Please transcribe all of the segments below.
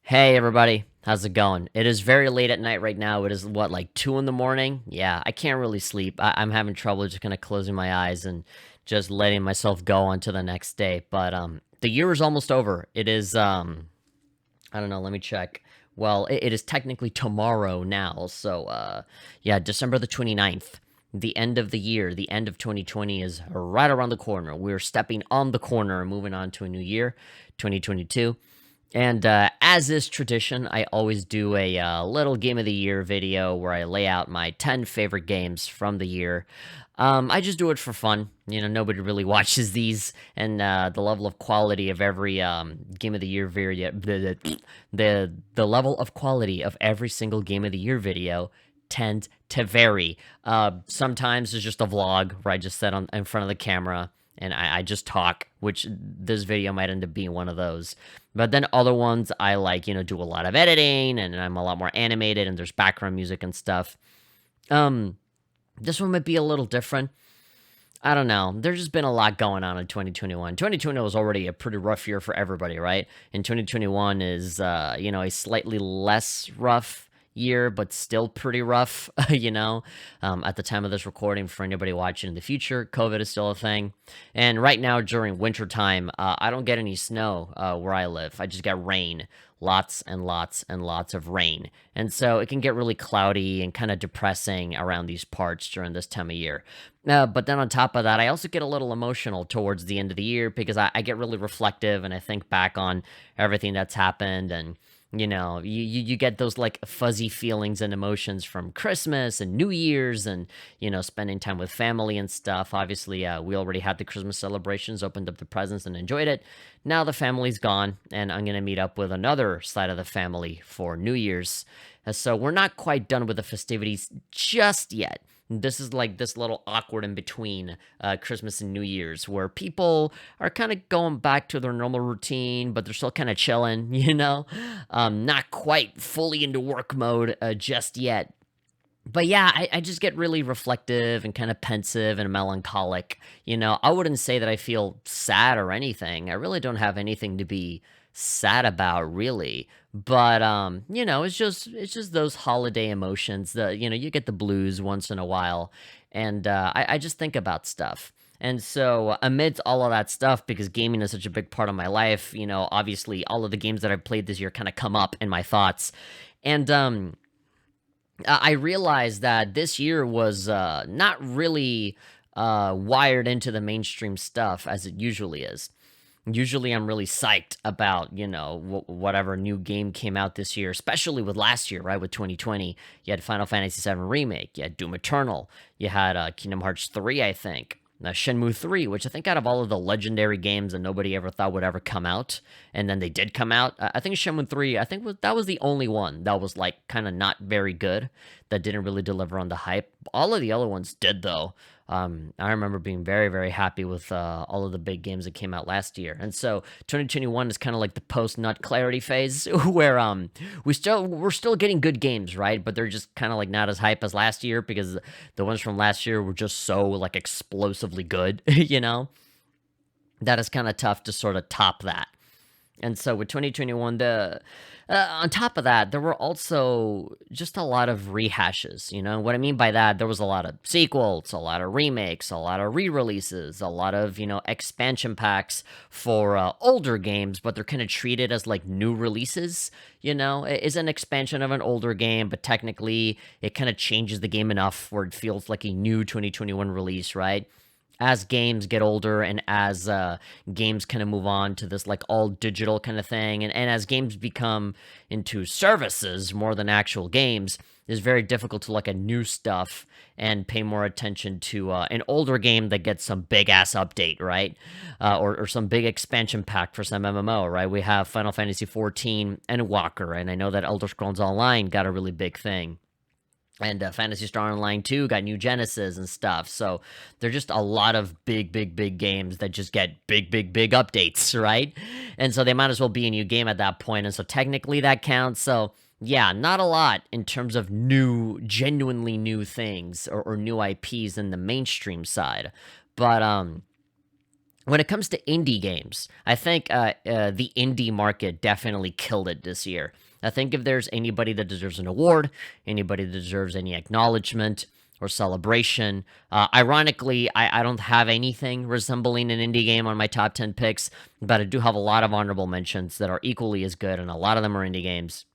Hey everybody, how's it going? It is very late at night right now. It is what, like 2 in the morning? Yeah, I can't really sleep. I'm having trouble just kind of closing my eyes and just letting myself go on to the next day. But the year is almost over. It is I don't know, let me check. Well, it is technically tomorrow now. So yeah, December the 29th. The end of the year, the end of 2020 is right around the corner. We're stepping on the corner and moving on to a new year, 2022. And as is tradition, I always do a little Game of the Year video where I lay out my 10 favorite games from the year. I just do it for fun. You know, nobody really watches these, and the level of quality of every Game of the Year video, the level of quality of every single Game of the Year video tends to vary. Sometimes it's just a vlog where I just sit in front of the camera and I just talk, which this video might end up being one of those. But then other ones I like, do a lot of editing and I'm a lot more animated and there's background music and stuff. Um, this one might be a little different. I don't know. There's just been a lot going on in 2021. 2020 was already a pretty rough year for everybody, right? And 2021 is, a slightly less rough year, but still pretty rough, at the time of this recording. For anybody watching in the future, COVID is still a thing. And right now, during wintertime, I don't get any snow where I live. I just get rain. Lots and lots and lots of rain. And so it can get really cloudy and kind of depressing around these parts during this time of year. But then on top of that, I also get a little emotional towards the end of the year because I get really reflective and I think back on everything that's happened. And you get those like fuzzy feelings and emotions from Christmas and New Year's and spending time with family and stuff. Obviously, we already had the Christmas celebrations, opened up the presents and enjoyed it. Now the family's gone, and I'm gonna meet up with another side of the family for New Year's. So we're not quite done with the festivities just yet. This is like this little awkward in between Christmas and New Year's where people are kind of going back to their normal routine, but they're still kind of chilling, not quite fully into work mode just yet. But yeah, I just get really reflective and kind of pensive and melancholic. I wouldn't say that I feel sad or anything. I really don't have anything to be sad about, really. But it's just those holiday emotions that you get the blues once in a while, and I just think about stuff. And so, amidst all of that stuff, because gaming is such a big part of my life, obviously all of the games that I've played this year kind of come up in my thoughts. And I realized that this year was not really wired into the mainstream stuff as it usually is. Usually, I'm really psyched about, whatever new game came out this year, especially with last year, right? With 2020. You had Final Fantasy VII Remake, you had Doom Eternal, you had Kingdom Hearts 3, I think. Shenmue 3, which I think out of all of the legendary games that nobody ever thought would ever come out, and then they did come out. I think Shenmue 3, that was the only one that was like kind of not very good, that didn't really deliver on the hype. All of the other ones did though. I remember being very, very happy with all of the big games that came out last year. And so 2021 is kind of like the post-nut clarity phase where we're still getting good games, right? But they're just kind of like not as hype as last year because the ones from last year were just so like explosively good, That is kind of tough to sort of top that. And so with 2021, on top of that, there were also just a lot of rehashes. What I mean by that, there was a lot of sequels, a lot of remakes, a lot of re-releases, a lot of expansion packs for older games, but they're kind of treated as like new releases. It is an expansion of an older game, but technically it kind of changes the game enough where it feels like a new 2021 release, right? As games get older and as games kind of move on to this like all digital kind of thing, and as games become into services more than actual games, it's very difficult to look at new stuff and pay more attention to an older game that gets some big ass update, right? Or some big expansion pack for some MMO, right? We have Final Fantasy 14 and Walker, and I know that Elder Scrolls Online got a really big thing. And Phantasy Star Online 2 got new Genesis and stuff. So they're just a lot of big, big, big games that just get big, big, big updates, right? And so they might as well be a new game at that point. And so technically that counts. So yeah, not a lot in terms of new, genuinely new things or new IPs in the mainstream side. But when it comes to indie games, I think the indie market definitely killed it this year. I think if there's anybody that deserves an award, anybody that deserves any acknowledgement or celebration, ironically, I don't have anything resembling an indie game on my top 10 picks, but I do have a lot of honorable mentions that are equally as good, and a lot of them are indie games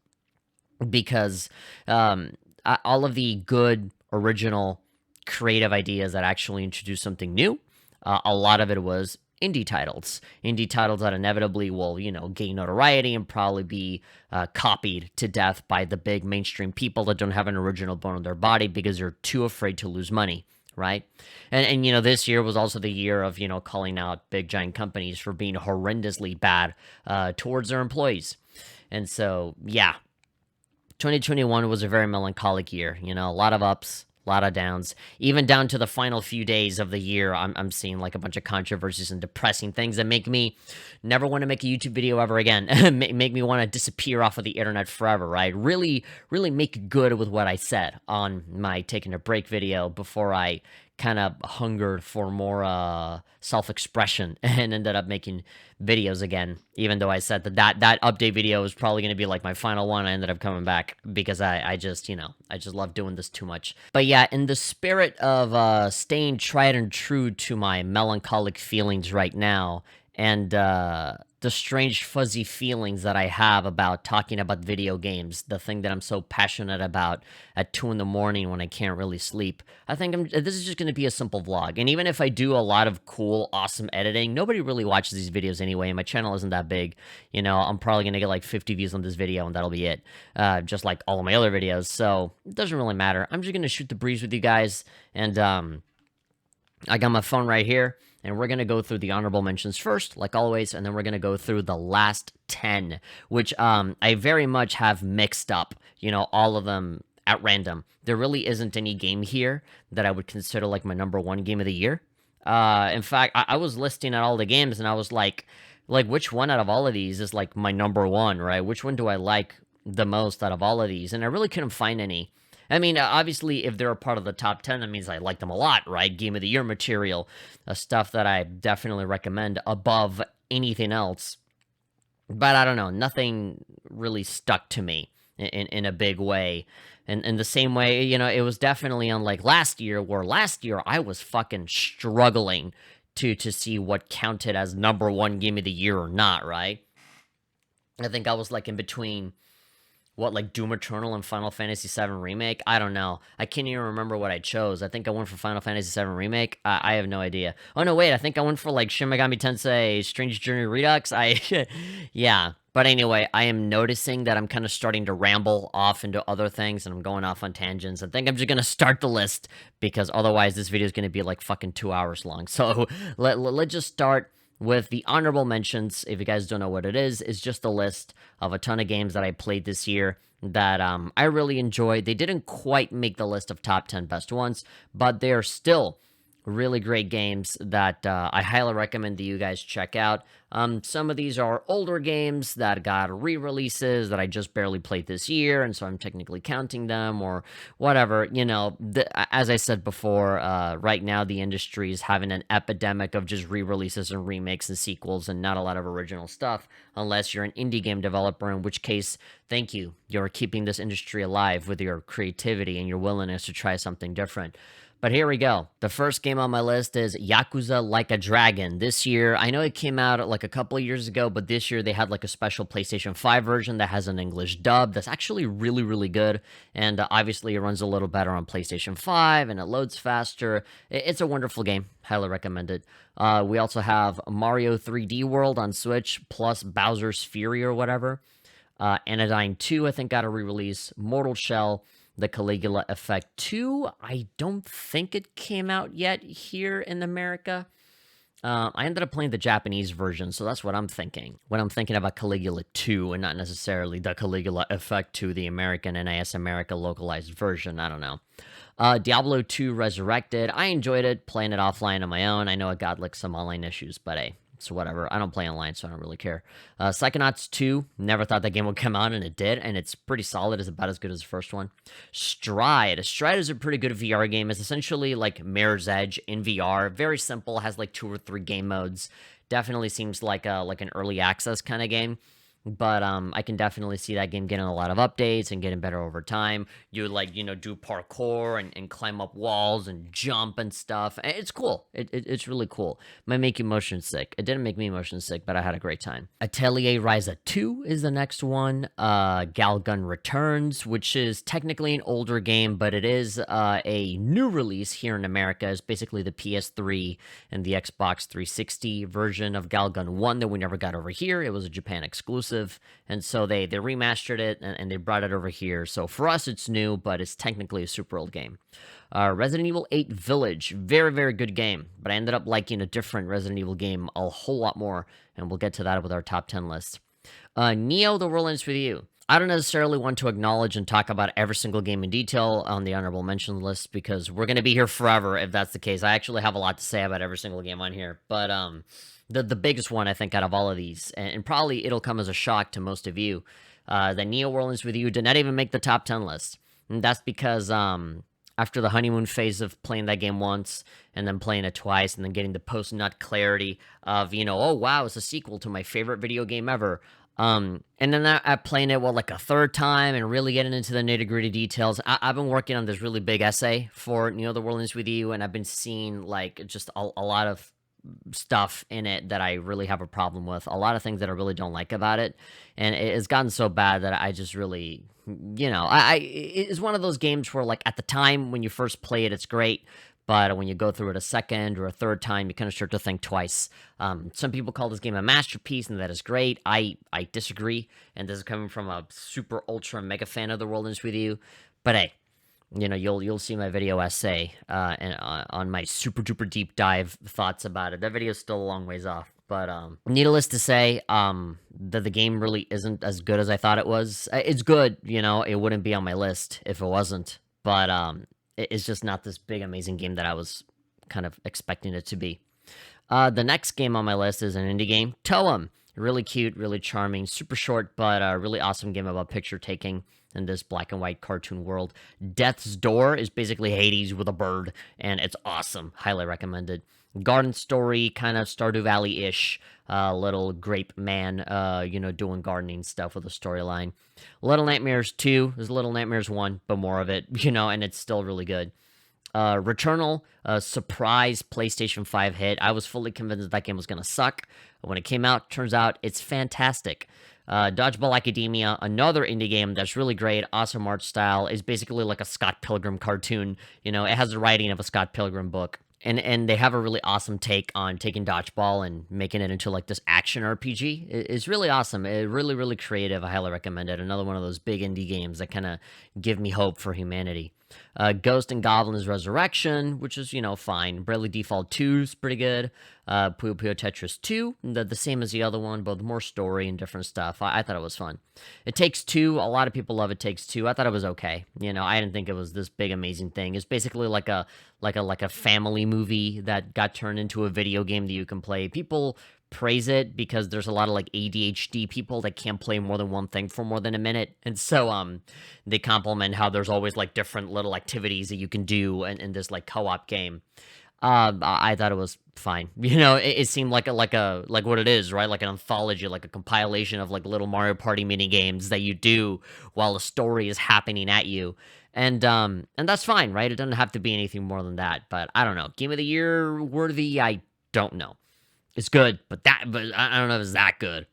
because all of the good, original, creative ideas that actually introduce something new, a lot of it was indie titles. Indie titles that inevitably will, gain notoriety and probably be copied to death by the big mainstream people that don't have an original bone in their body because they're too afraid to lose money, right? And this year was also the year of, calling out big giant companies for being horrendously bad towards their employees. And so, yeah, 2021 was a very melancholic year. A lot of ups, a lot of downs. Even down to the final few days of the year, I'm seeing like a bunch of controversies and depressing things that make me never want to make a YouTube video ever again. Make me want to disappear off of the internet forever, right? Really, really make good with what I said on my taking a break video before I kind of hungered for more self-expression and ended up making videos again, even though I said that update video was probably going to be like my final one. I ended up coming back because I just love doing this too much. But yeah, in the spirit of staying tried and true to my melancholic feelings right now, and the strange fuzzy feelings that I have about talking about video games, the thing that I'm so passionate about at 2 in the morning when I can't really sleep, I think this is just going to be a simple vlog. And even if I do a lot of cool, awesome editing, nobody really watches these videos anyway, and my channel isn't that big. I'm probably going to get like 50 views on this video, and that'll be it, just like all of my other videos. So it doesn't really matter. I'm just going to shoot the breeze with you guys, and I got my phone right here. And we're going to go through the honorable mentions first, like always, and then we're going to go through the last 10, which I very much have mixed up, all of them at random. There really isn't any game here that I would consider like my number one game of the year. In fact, I was listing out all the games, and I was like, which one out of all of these is like my number one, right? Which one do I like the most out of all of these? And I really couldn't find any. I mean, obviously, if they're a part of the top 10, that means I like them a lot, right? Game of the Year material, stuff that I definitely recommend above anything else. But I don't know, nothing really stuck to me in a big way. And in the same way, it was definitely unlike last year, where last year I was fucking struggling to see what counted as number one game of the year or not, right? I think I was like in between like Doom Eternal and Final Fantasy VII Remake? I don't know. I can't even remember what I chose. I think I went for Final Fantasy VII Remake. I have no idea. Oh, no, wait. I think I went for, like, Shin Megami Tensei Strange Journey Redux. Yeah. But anyway, I am noticing that I'm kind of starting to ramble off into other things, and I'm going off on tangents. I think I'm just going to start the list, because otherwise this video is going to be, like, fucking 2 hours long. So let's just start with the honorable mentions. If you guys don't know what it is just a list of a ton of games that I played this year that I really enjoyed. They didn't quite make the list of top 10 best ones, but they are still really great games that I highly recommend that you guys check out. Some of these are older games that got re-releases that I just barely played this year, and so I'm technically counting them, or whatever. As I said before, right now the industry is having an epidemic of just re-releases and remakes and sequels and not a lot of original stuff, unless you're an indie game developer, in which case, thank you. You're keeping this industry alive with your creativity and your willingness to try something different. But here we go. The first game on my list is Yakuza Like a Dragon. This year, I know it came out like a couple of years ago, but this year they had like a special PlayStation 5 version that has an English dub that's actually really, really good. And obviously it runs a little better on PlayStation 5 and it loads faster. It's a wonderful game. Highly recommend it. We also have Mario 3D World on Switch, plus Bowser's Fury or whatever. Anodyne 2, I think, got a re-release. Mortal Shell, The Caligula Effect 2. I don't think it came out yet here in America. I ended up playing the Japanese version, so that's what I'm thinking. When I'm thinking about Caligula 2 and not necessarily The Caligula Effect 2, the American NIS America localized version. I don't know. Diablo 2 Resurrected. I enjoyed it, playing it offline on my own. I know it got like some online issues, but hey, so whatever. I don't play online, so I don't really care. Psychonauts 2, never thought that game would come out, and it did, and it's pretty solid. It's about as good as the first one. Stride. Stride is a pretty good VR game. It's essentially like Mirror's Edge in VR. Very simple, has like 2 or 3 game modes. Definitely seems like an early access kind of game. But I can definitely see that game getting a lot of updates and getting better over time. You like, do parkour and climb up walls and jump and stuff. It's cool. It's really cool. Might make you motion sick. It didn't make me motion sick, but I had a great time. Atelier Ryza 2 is the next one. Galgun Returns, which is technically an older game, but it is a new release here in America. It's basically the PS3 and the Xbox 360 version of Galgun 1 that we never got over here. It was a Japan exclusive. And so they remastered it and they brought it over here. So for us, it's new, but it's technically a super old game. Resident Evil 8 Village, very, very good game. But I ended up liking a different Resident Evil game a whole lot more, and we'll get to that with our top 10 list. Neo, The World Ends With You. I don't necessarily want to acknowledge and talk about every single game in detail on the honorable mention list, because we're going to be here forever if that's the case. I actually have a lot to say about every single game on here, but the biggest one, I think, out of all of these, and probably it'll come as a shock to most of you, that Neo World Ends With You did not even make the top 10 list. And that's because after the honeymoon phase of playing that game once, and then playing it twice, and then getting the post-nut clarity of, oh, wow, it's a sequel to my favorite video game ever. And then I'm playing it, like a third time, and really getting into the nitty-gritty details. I've been working on this really big essay for Neo The World Ends With You, and I've been seeing, like, just a lot of stuff in it that I really have a problem with. A lot of things that I really don't like about it. And it's gotten so bad that I just really, it's one of those games where, like, at the time when you first play it, it's great. But when you go through it a second or a third time, you kind of start to think twice. Some people call this game a masterpiece, and that is great. I disagree. And this is coming from a super ultra mega fan of The World Ends With You. But hey, you'll see my video essay and on my super duper deep dive thoughts about it. That video is still a long ways off, but needless to say, that the game really isn't as good as I thought it was. It's good, it wouldn't be on my list if it wasn't, but it's just not this big amazing game that I was kind of expecting it to be. The next game on my list is an indie game, Toem. Really cute, really charming, super short, but a really awesome game about picture taking in this black and white cartoon world. Death's Door is basically Hades with a bird, and it's awesome. Highly recommended. Garden Story, kind of Stardew Valley-ish, little grape man, doing gardening stuff with a storyline. Little Nightmares 2 is Little Nightmares 1, but more of it, and it's still really good. Returnal, a surprise PlayStation 5 hit. I was fully convinced that game was going to suck. When it came out, turns out it's fantastic. Dodgeball Academia, another indie game that's really great, awesome art style, is basically like a Scott Pilgrim cartoon. It has the writing of a Scott Pilgrim book. And they have a really awesome take on taking dodgeball and making it into like this action RPG. It's really awesome. It's really, really creative. I highly recommend it. Another one of those big indie games that kind of give me hope for humanity. Ghost and Goblins Resurrection, which is, fine. Bravely Default 2 is pretty good. Puyo Puyo Tetris 2, the same as the other one, but more story and different stuff. I thought it was fun. It Takes Two, a lot of people love It Takes Two. I thought it was okay. I didn't think it was this big amazing thing. It's basically like a family movie that got turned into a video game that you can play. People praise it because there's a lot of like ADHD people that can't play more than one thing for more than a minute, and so they compliment how there's always like different little activities that you can do in this like co-op game. I thought it was fine. It seemed like what it is, right? Like an anthology, like a compilation of like little Mario Party mini games that you do while a story is happening at you. And that's fine, right? It doesn't have to be anything more than that. But I don't know. Game of the Year worthy, I don't know. It's good, but I don't know if it's that good.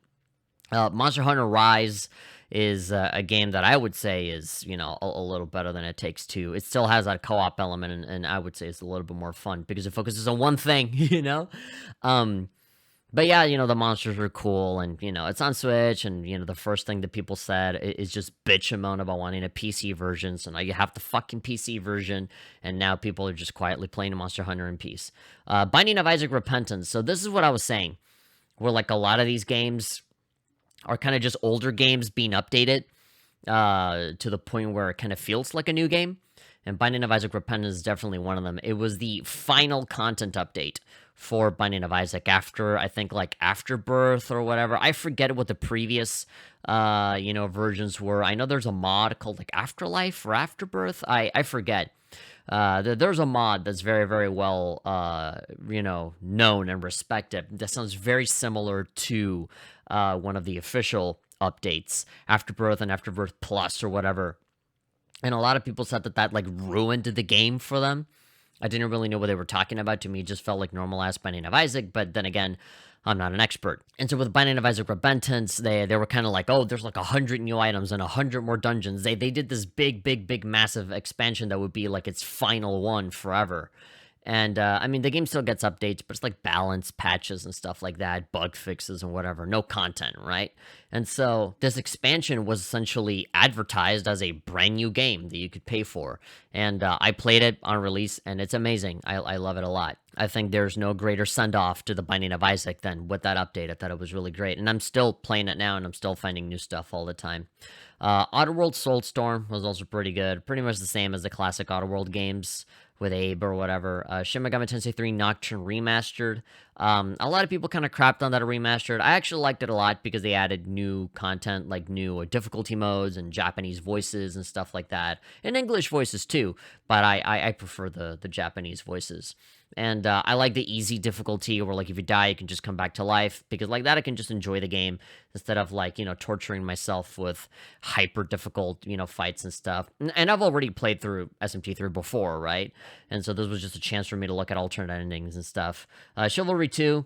Monster Hunter Rise is a game that I would say is, a little better than It Takes Two. It still has that co-op element, and I would say it's a little bit more fun because it focuses on one thing, But yeah, the monsters were cool, and, it's on Switch, and, the first thing that people said is just bitch and moan about wanting a PC version, so now you have the fucking PC version, and now people are just quietly playing Monster Hunter in peace. Binding of Isaac Repentance, so this is what I was saying, where, like, a lot of these games are kind of just older games being updated to the point where it kind of feels like a new game, and Binding of Isaac Repentance is definitely one of them. It was the final content update for Binding of Isaac after, I think, like, Afterbirth or whatever. I forget what the previous, versions were. I know there's a mod called, like, Afterlife or Afterbirth. I forget. There's a mod that's very, very well, known and respected. That sounds very similar to one of the official updates, Afterbirth and Afterbirth Plus or whatever. And a lot of people said that like ruined the game for them. I didn't really know what they were talking about. To me, it just felt like normal ass Binding of Isaac. But then again, I'm not an expert. And so with Binding of Isaac Repentance, they were kind of like, oh, there's like 100 new items and 100 more dungeons. They did this big, massive expansion that would be like its final one forever. And, I mean, the game still gets updates, but it's like balance patches and stuff like that, bug fixes and whatever, no content, right? And so this expansion was essentially advertised as a brand new game that you could pay for. And I played it on release, and it's amazing. I love it a lot. I think there's no greater send-off to the Binding of Isaac than with that update. I thought it was really great. And I'm still playing it now, and I'm still finding new stuff all the time. Oddworld Soulstorm was also pretty good. Pretty much the same as the classic Oddworld games with Abe or whatever. Shin Megami Tensei 3 Nocturne Remastered. A lot of people kind of crapped on that remastered. I actually liked it a lot because they added new content, like new difficulty modes and Japanese voices and stuff like that. And English voices too, but I prefer the Japanese voices. And I like the easy difficulty where, like, if you die, you can just come back to life. Because like that, I can just enjoy the game instead of, like, torturing myself with hyper difficult, fights and stuff. And I've already played through SMT3 before, right? And so this was just a chance for me to look at alternate endings and stuff. Chivalry 2.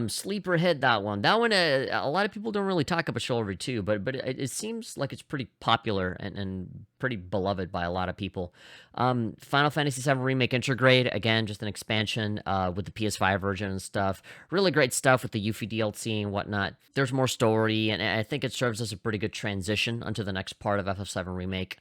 Sleeper hit that one. That one, a lot of people don't really talk about Chivalry 2, but it seems like it's pretty popular and pretty beloved by a lot of people. Final Fantasy VII Remake Intergrade, again, just an expansion with the PS5 version and stuff. Really great stuff with the Yuffie DLC and whatnot. There's more story, and I think it serves as a pretty good transition onto the next part of FF7 Remake.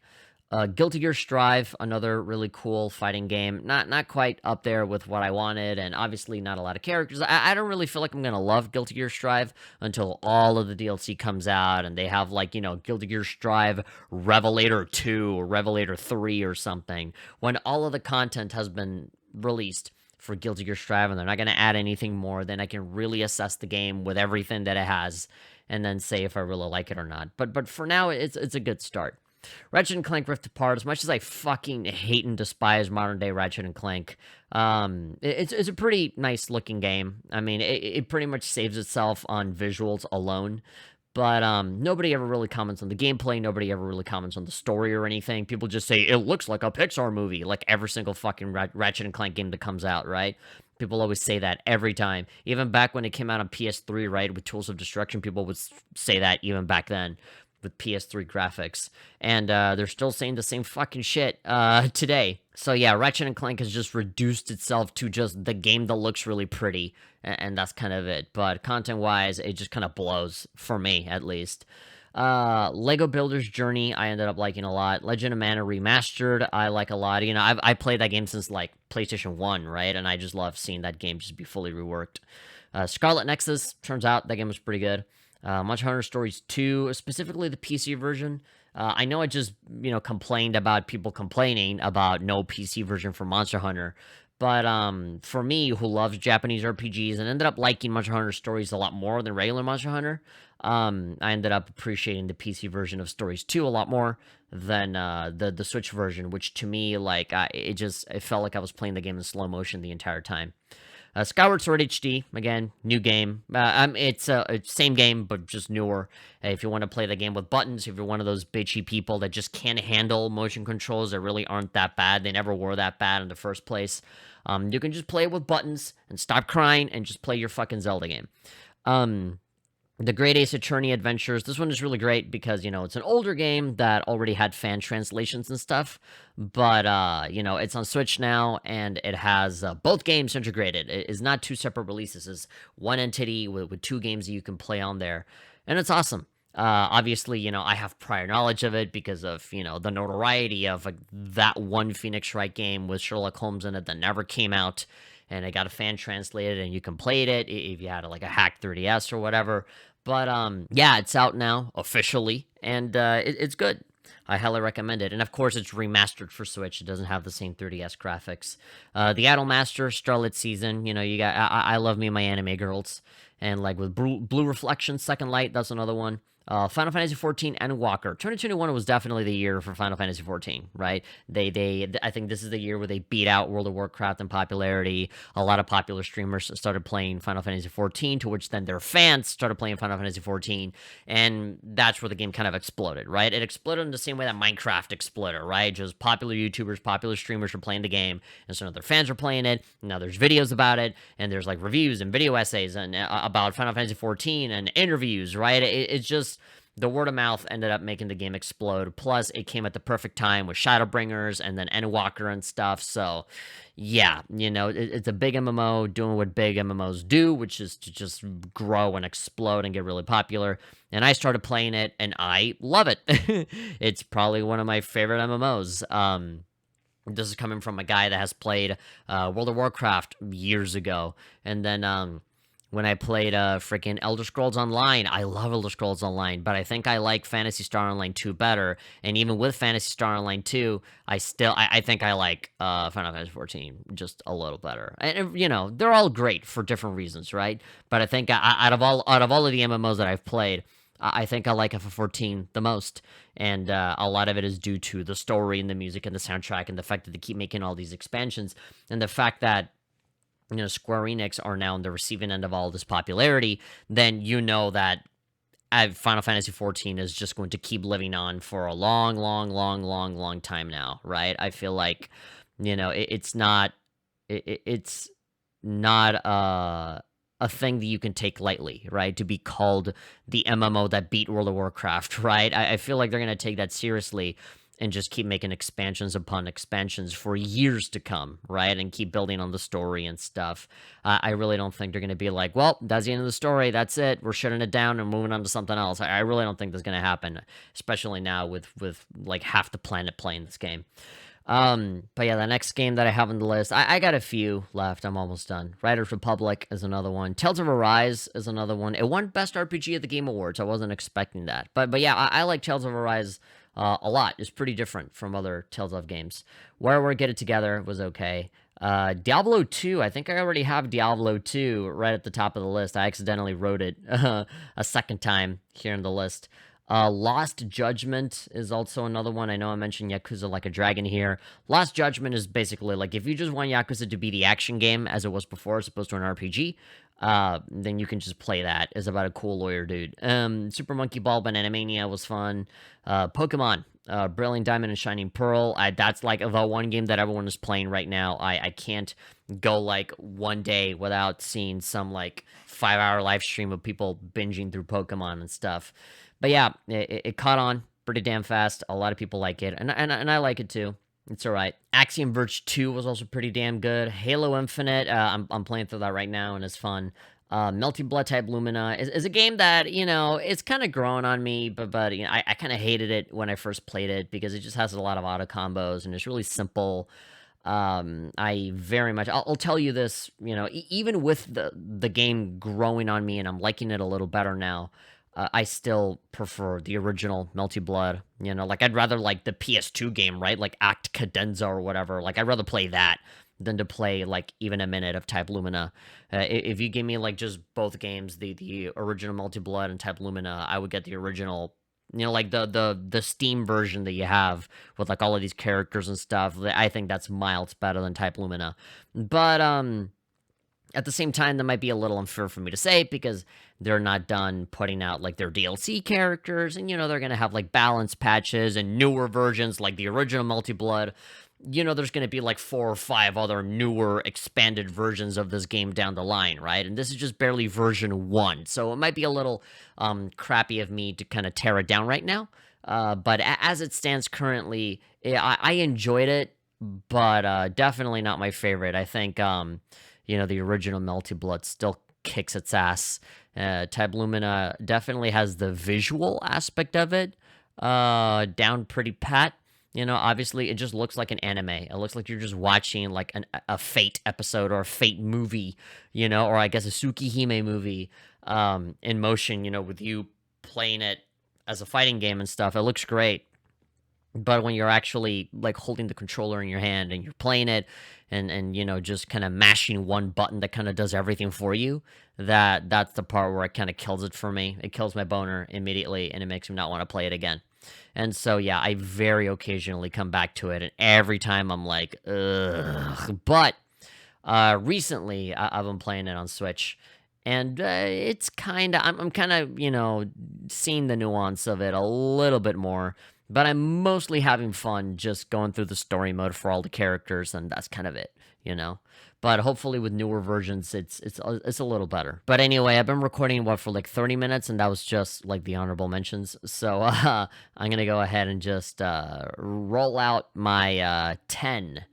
Guilty Gear Strive, another really cool fighting game. Not quite up there with what I wanted, and obviously not a lot of characters. I don't really feel like I'm gonna love Guilty Gear Strive until all of the DLC comes out, and they have, like, Guilty Gear Strive Revelator 2 or Revelator 3 or something. When all of the content has been released for Guilty Gear Strive, and they're not gonna add anything more, then I can really assess the game with everything that it has, and then say if I really like it or not. But for now, it's a good start. Wretched and Clank Rift Apart, as much as I fucking hate and despise modern-day Ratchet and Clank, it's a pretty nice-looking game. I mean, it pretty much saves itself on visuals alone, but nobody ever really comments on the gameplay, nobody ever really comments on the story or anything. People just say, it looks like a Pixar movie, like every single fucking Ratchet and Clank game that comes out, right? People always say that every time. Even back when it came out on PS3, right, with Tools of Destruction, people would say that even back then, with PS3 graphics, and they're still saying the same fucking shit today. So yeah, Ratchet and Clank has just reduced itself to just the game that looks really pretty, and that's kind of it. But content-wise, it just kind of blows, for me, at least. Lego Builder's Journey, I ended up liking a lot. Legend of Mana Remastered, I like a lot. I played that game since, like, PlayStation 1, right? And I just love seeing that game just be fully reworked. Scarlet Nexus, turns out that game was pretty good. Monster Hunter Stories 2, specifically the PC version. I know I just, complained about people complaining about no PC version for Monster Hunter, but for me, who loves Japanese RPGs and ended up liking Monster Hunter Stories a lot more than regular Monster Hunter, I ended up appreciating the PC version of Stories 2 a lot more than the Switch version, which to me, like, it felt like I was playing the game in slow motion the entire time. Skyward Sword HD, again, new game. It's same game, but just newer. If you want to play the game with buttons, if you're one of those bitchy people that just can't handle motion controls that really aren't that bad, they never were that bad in the first place, you can just play it with buttons and stop crying and just play your fucking Zelda game. The Great Ace Attorney Adventures, this one is really great because, it's an older game that already had fan translations and stuff, but, it's on Switch now, and it has both games integrated. It is not two separate releases. It's one entity with two games that you can play on there, and it's awesome. Obviously, I have prior knowledge of it because of, the notoriety of that one Phoenix Wright game with Sherlock Holmes in it that never came out, and it got a fan translated, and you can play it if you had, like, a hack 3DS or whatever. But, yeah, it's out now, officially, and it's good. I highly recommend it. And of course, it's remastered for Switch. It doesn't have the same 3DS graphics. The Idolmaster, Starlit Season. You got. I love me and my anime girls, and like with Blue Reflection, Second Light. That's another one. Final Fantasy 14 and Walker. 2021 was definitely the year for Final Fantasy 14, right? I think this is the year where they beat out World of Warcraft in popularity. A lot of popular streamers started playing Final Fantasy 14, to which then their fans started playing Final Fantasy 14, and that's where the game kind of exploded, right? It exploded in the same way that Minecraft exploded, right? Just popular YouTubers, popular streamers were playing the game, and so now their fans are playing it. And now there's videos about it, and there's like reviews and video essays and about Final Fantasy 14 and interviews, right? It's just the word of mouth ended up making the game explode. Plus, it came at the perfect time with Shadowbringers and then Endwalker and stuff. So, yeah, it's a big MMO doing what big MMOs do, which is to just grow and explode and get really popular. And I started playing it, and I love it. It's probably one of my favorite MMOs. This is coming from a guy that has played World of Warcraft years ago, and then when I played freaking Elder Scrolls Online. I love Elder Scrolls Online, but I think I like Phantasy Star Online 2 better. And even with Phantasy Star Online 2, I think I like Final Fantasy 14 just a little better. And they're all great for different reasons, right? But I think out of all of the MMOs that I've played, I think I like FF14 the most, and a lot of it is due to the story and the music and the soundtrack and the fact that they keep making all these expansions, and the fact that Square Enix are now on the receiving end of all this popularity. Then that Final Fantasy XIV is just going to keep living on for a long, long, long, long, long time now, right? I feel like, it's not a thing that you can take lightly, right? To be called the MMO that beat World of Warcraft, right? I feel like they're going to take that seriously and just keep making expansions upon expansions for years to come, right? And keep building on the story and stuff. I really don't think they're going to be like, well, that's the end of the story. That's it. We're shutting it down and moving on to something else. I really don't think that's going to happen, especially now with like half the planet playing this game. But yeah, the next game that I have on the list, I got a few left. I'm almost done. Riders Republic is another one. Tales of Arise is another one. It won Best RPG at the Game Awards. I wasn't expecting that. But yeah, I like Tales of Arise a lot. It's pretty different from other Tales of games. Where Get It Together was okay. Diablo 2, I think I already have Diablo 2 right at the top of the list. I accidentally wrote it a second time here in the list. Lost Judgment is also another one. I know I mentioned Yakuza Like a Dragon here. Lost Judgment is basically like if you just want Yakuza to be the action game as it was before, as opposed to an RPG, then you can just play that. It's about a cool lawyer dude. Super Monkey Ball Bananamania was fun. Pokemon, Brilliant Diamond and Shining Pearl. That's like the one game that everyone is playing right now. I can't go like one day without seeing some like 5-hour live stream of people binging through Pokemon and stuff. But yeah, it caught on pretty damn fast. A lot of people like it, and I like it too. It's all right. Axiom Verge 2 was also pretty damn good. Halo Infinite, I'm playing through that right now, and it's fun. Melty Blood Type Lumina is a game that, it's kind of grown on me, but I kind of hated it when I first played it because it just has a lot of auto combos, and it's really simple. I very much, I'll tell you this, even with the game growing on me and I'm liking it a little better now, I still prefer the original Melty Blood. Like I'd rather like the PS2 game, right? Like Act Cadenza or whatever. Like I'd rather play that than to play like even a minute of Type Lumina. If you give me like just both games, the original Melty Blood and Type Lumina, I would get the original. Like the Steam version that you have with like all of these characters and stuff. I think that's miles better than Type Lumina. But at the same time, that might be a little unfair for me to say because they're not done putting out like their DLC characters, and they're gonna have like balance patches and newer versions like the original Melty Blood. There's gonna be like 4 or 5 other newer expanded versions of this game down the line, right? And this is just barely version 1, so it might be a little crappy of me to kind of tear it down right now. But as it stands currently, I enjoyed it, but definitely not my favorite. I think the original Melty Blood still kicks its ass. Type Lumina definitely has the visual aspect of it down pretty pat. Obviously, it just looks like an anime. It looks like you're just watching like a Fate episode or a Fate movie, or I guess a Tsukihime movie in motion, with you playing it as a fighting game and stuff. It looks great. But when you're actually like holding the controller in your hand and you're playing it and you know just kind of mashing one button that kind of does everything for you, that's the part where it kind of kills it for me. It kills my boner immediately and it makes me not want to play it again. And so yeah, I very occasionally come back to it and every time I'm like, ugh. But recently I've been playing it on Switch and it's kind of I'm kind of, you know, seeing the nuance of it a little bit more, but I'm mostly having fun just going through the story mode for all the characters, and that's kind of it, you know. But hopefully with newer versions, it's a little better. But anyway, I've been recording what for like 30 minutes, and that was just like the honorable mentions. So I'm gonna go ahead and just roll out my 10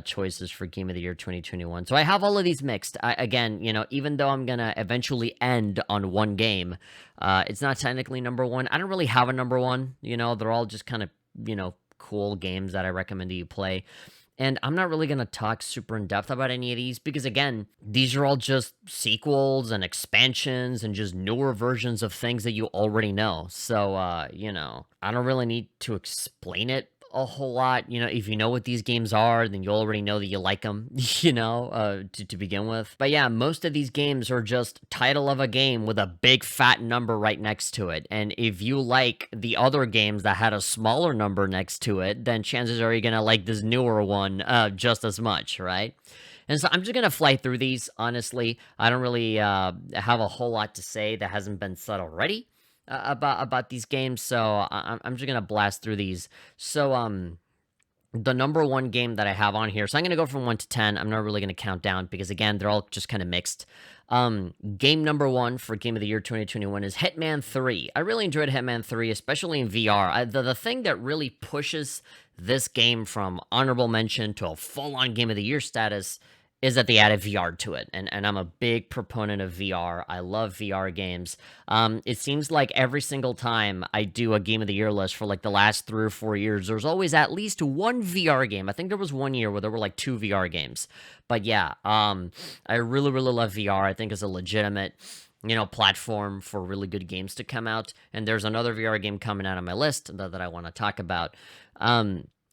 choices for Game of the Year 2021. So I have all of these mixed. Again, you know, even though I'm gonna eventually end on one game, it's not technically number one. I don't really have a number one. You know, they're all just kind of, you know, cool games that I recommend that you play. And I'm not really going to talk super in depth about any of these because, again, these are all just sequels and expansions and just newer versions of things that you already know. So, you know, I don't really need to explain it a whole lot. You know, if you know what these games are, then you already know that you like them, you know, to begin with. But yeah, most of these games are just title of a game with a big fat number right next to it. And if you like the other games that had a smaller number next to it, then chances are you're going to like this newer one just as much, right? And so I'm just going to fly through these, honestly. I don't really have a whole lot to say that hasn't been said already about these games, so I'm just gonna blast through these. So the number one game that I have on here, so I'm gonna go from 1 to 10. I'm not really gonna count down because again they're all just kind of mixed. Game number one for Game of the Year 2021 is Hitman 3. I really enjoyed Hitman 3, especially in VR. The thing that really pushes this game from honorable mention to a full-on Game of the Year status is that they added VR to it, and I'm a big proponent of VR. I love VR games. It seems like every single time I do a Game of the Year list for like the last 3 or 4 years, there's always at least one VR game. I think there was one year where there were like 2 VR games. But yeah, I really, really love VR. I think it's a legitimate, you know, platform for really good games to come out. And there's another VR game coming out on my list that I want to talk about.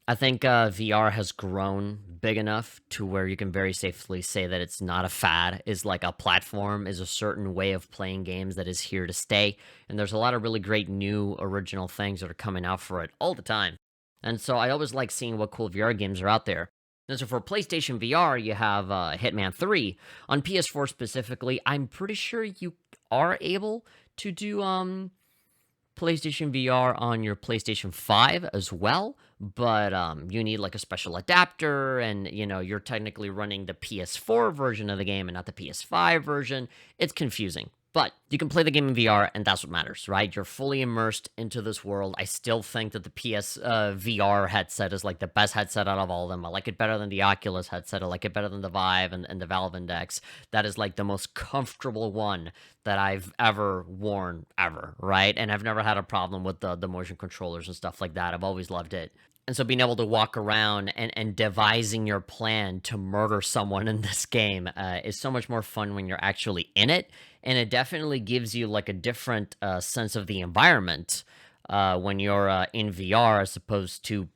I think VR has grown big enough to where you can very safely say that it's not a fad, is like a platform, is a certain way of playing games that is here to stay. And there's a lot of really great new original things that are coming out for it all the time. And so I always like seeing what cool VR games are out there. And so for PlayStation VR, you have Hitman 3. On PS4 specifically, I'm pretty sure you are able to do PlayStation VR on your PlayStation 5 as well, but you need like a special adapter, and you know you're technically running the PS4 version of the game and not the PS5 version. It's confusing. But you can play the game in VR, and that's what matters, right? You're fully immersed into this world. I still think that the PS VR headset is like the best headset out of all of them. I like it better than the Oculus headset. I like it better than the Vive and the Valve Index. That is like the most comfortable one that I've ever worn, ever, right? And I've never had a problem with the motion controllers and stuff like that. I've always loved it. And so being able to walk around and devising your plan to murder someone in this game is so much more fun when you're actually in it. And it definitely gives you like a different sense of the environment when you're in VR as opposed to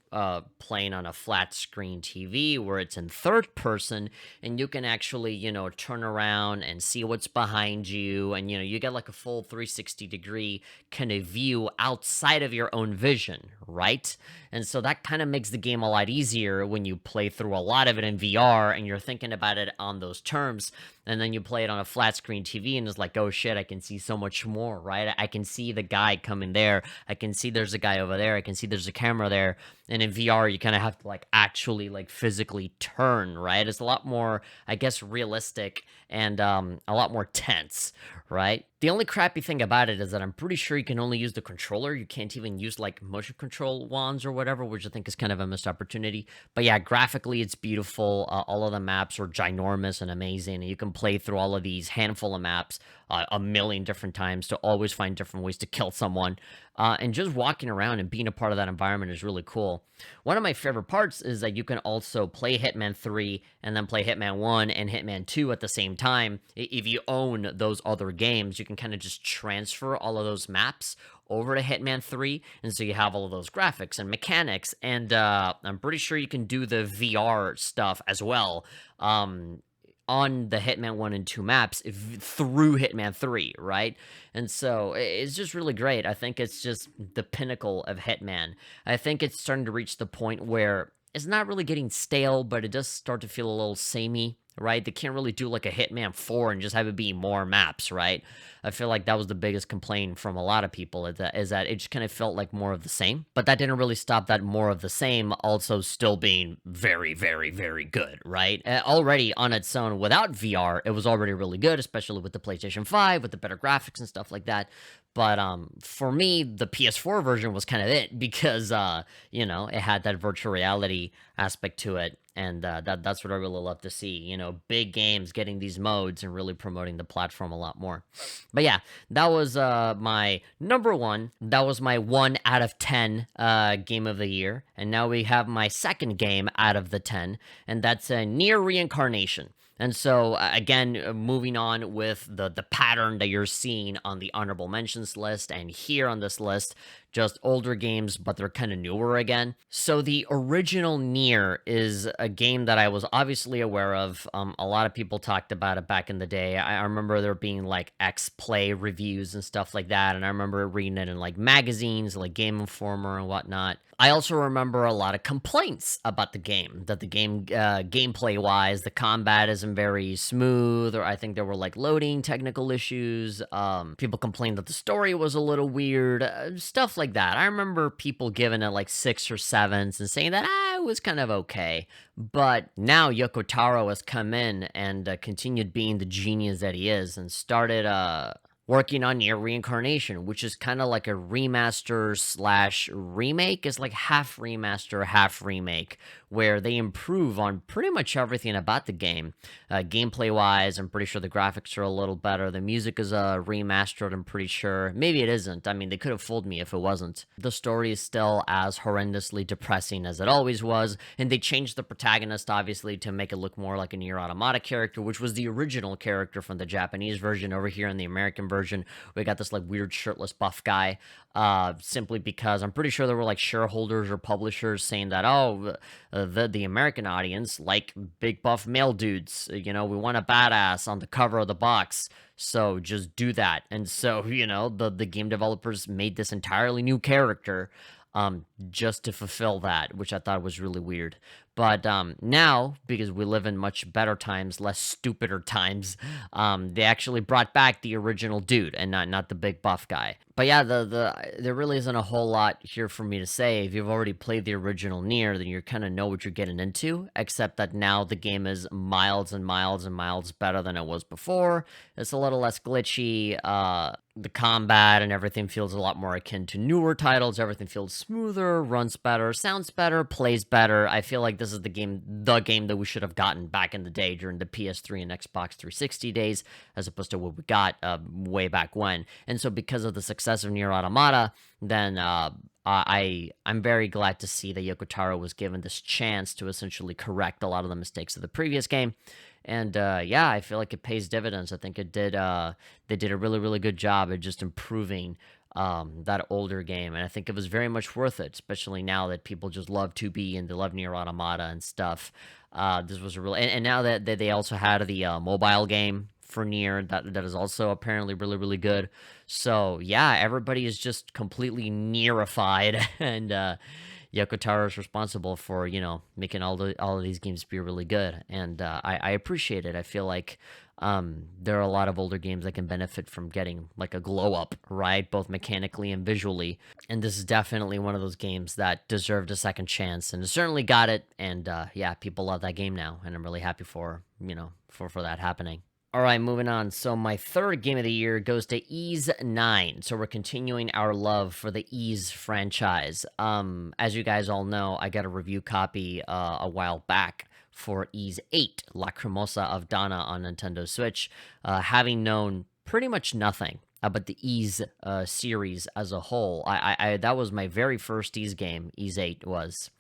playing on a flat screen TV where it's in third person and you can actually, you know, turn around and see what's behind you. And, you know, you get like a full 360 degree kind of view outside of your own vision, right? And so that kind of makes the game a lot easier when you play through a lot of it in VR and you're thinking about it on those terms. And then you play it on a flat screen TV and it's like, oh shit, I can see so much more, right? I can see the guy coming there. I can see there's a guy over there. I can see there's a camera there. And in VR, you kind of have to like actually like physically turn, right? It's a lot more, I guess, realistic and a lot more tense, right? The only crappy thing about it is that I'm pretty sure you can only use the controller. You can't even use like motion control wands or whatever, which I think is kind of a missed opportunity. But yeah, graphically, it's beautiful. All of the maps are ginormous and amazing. And you can play through all of these handful of maps a million different times to always find different ways to kill someone. And just walking around and being a part of that environment is really cool. One of my favorite parts is that you can also play Hitman 3 and then play Hitman 1 and Hitman 2 at the same time. If you own those other games, you can kind of just transfer all of those maps over to Hitman 3, and so you have all of those graphics and mechanics, and I'm pretty sure you can do the VR stuff as well. On the Hitman 1 and 2 maps through Hitman 3, right? And so it's just really great. I think it's just the pinnacle of Hitman. I think it's starting to reach the point where it's not really getting stale, but it does start to feel a little samey, right? They can't really do like a Hitman 4 and just have it be more maps, right? I feel like that was the biggest complaint from a lot of people is that it just kind of felt like more of the same. But that didn't really stop that more of the same also still being very, very, very good, right? Already on its own, without VR, it was already really good, especially with the PlayStation 5, with the better graphics and stuff like that. But for me, the PS4 version was kind of it because it had that virtual reality aspect to it, and that's what I really love to see. Big games getting these modes and really promoting the platform a lot more. But yeah, that was my number one. That was my 1 out of 10 game of the year, and now we have my second game out of the 10, and that's a Nier Reincarnation. And so, again, moving on with the pattern that you're seeing on the honorable mentions list and here on this list, just older games, but they're kind of newer again. So the original Nier is a game that I was obviously aware of. A lot of people talked about it back in the day. I remember there being like X-Play reviews and stuff like that, and I remember reading it in like magazines like Game Informer and whatnot. I also remember a lot of complaints about the game, that the game, gameplay-wise, the combat isn't very smooth, or I think there were, like, loading technical issues. People complained that the story was a little weird, stuff like that. I remember people giving it, like, 6 or 7s and saying that, it was kind of okay. But now Yoko Taro has come in and continued being the genius that he is and started working on Nier Reincarnation, which is kind of like a remaster slash remake. It's like half remaster, half remake, where they improve on pretty much everything about the game. Gameplay wise, I'm pretty sure the graphics are a little better. The music is remastered, I'm pretty sure. Maybe it isn't. I mean, they could have fooled me if it wasn't. The story is still as horrendously depressing as it always was, and they changed the protagonist, obviously, to make it look more like a Nier Automata character, which was the original character from the Japanese version. Over here in the American version, we got this like weird shirtless buff guy, simply because I'm pretty sure there were like shareholders or publishers saying that, the American audience like big buff male dudes, we want a badass on the cover of the box, so just do that. And so, the game developers made this entirely new character just to fulfill that, which I thought was really weird. But now, because we live in much better times, less stupider times, they actually brought back the original dude and not the big buff guy. But yeah, there really isn't a whole lot here for me to say. If you've already played the original Nier, then you kind of know what you're getting into, except that now the game is miles and miles and miles better than it was before. It's a little less glitchy. The combat and everything feels a lot more akin to newer titles. Everything feels smoother, runs better, sounds better, plays better. I feel like this is the game that we should have gotten back in the day during the PS3 and Xbox 360 days, as opposed to what we got way back when. And so because of the success of Nier Automata, then I'm very glad to see that Yoko Taro was given this chance to essentially correct a lot of the mistakes of the previous game. And yeah, I feel like it pays dividends. I think they did a really, really good job at just improving that older game, and I think it was very much worth it, especially now that people just love 2B and they love Nier Automata and stuff. This was a real, and now that they also had the mobile game for Nier that is also apparently really, really good. So yeah, everybody is just completely Nierified, and Yoko Taro is responsible for, making all of these games be really good, and I appreciate it. I feel like there are a lot of older games that can benefit from getting like a glow up, right? Both mechanically and visually. And this is definitely one of those games that deserved a second chance, and it certainly got it. And yeah, people love that game now, and I'm really happy for that happening. All right, moving on. So my third game of the year goes to Ys 9. So we're continuing our love for the Ys franchise. As you guys all know, I got a review copy a while back for Ys 8, Lacrimosa of Dana on Nintendo Switch, having known pretty much nothing about the Ys series as a whole. I that was my very first Ys game, Ys 8 was.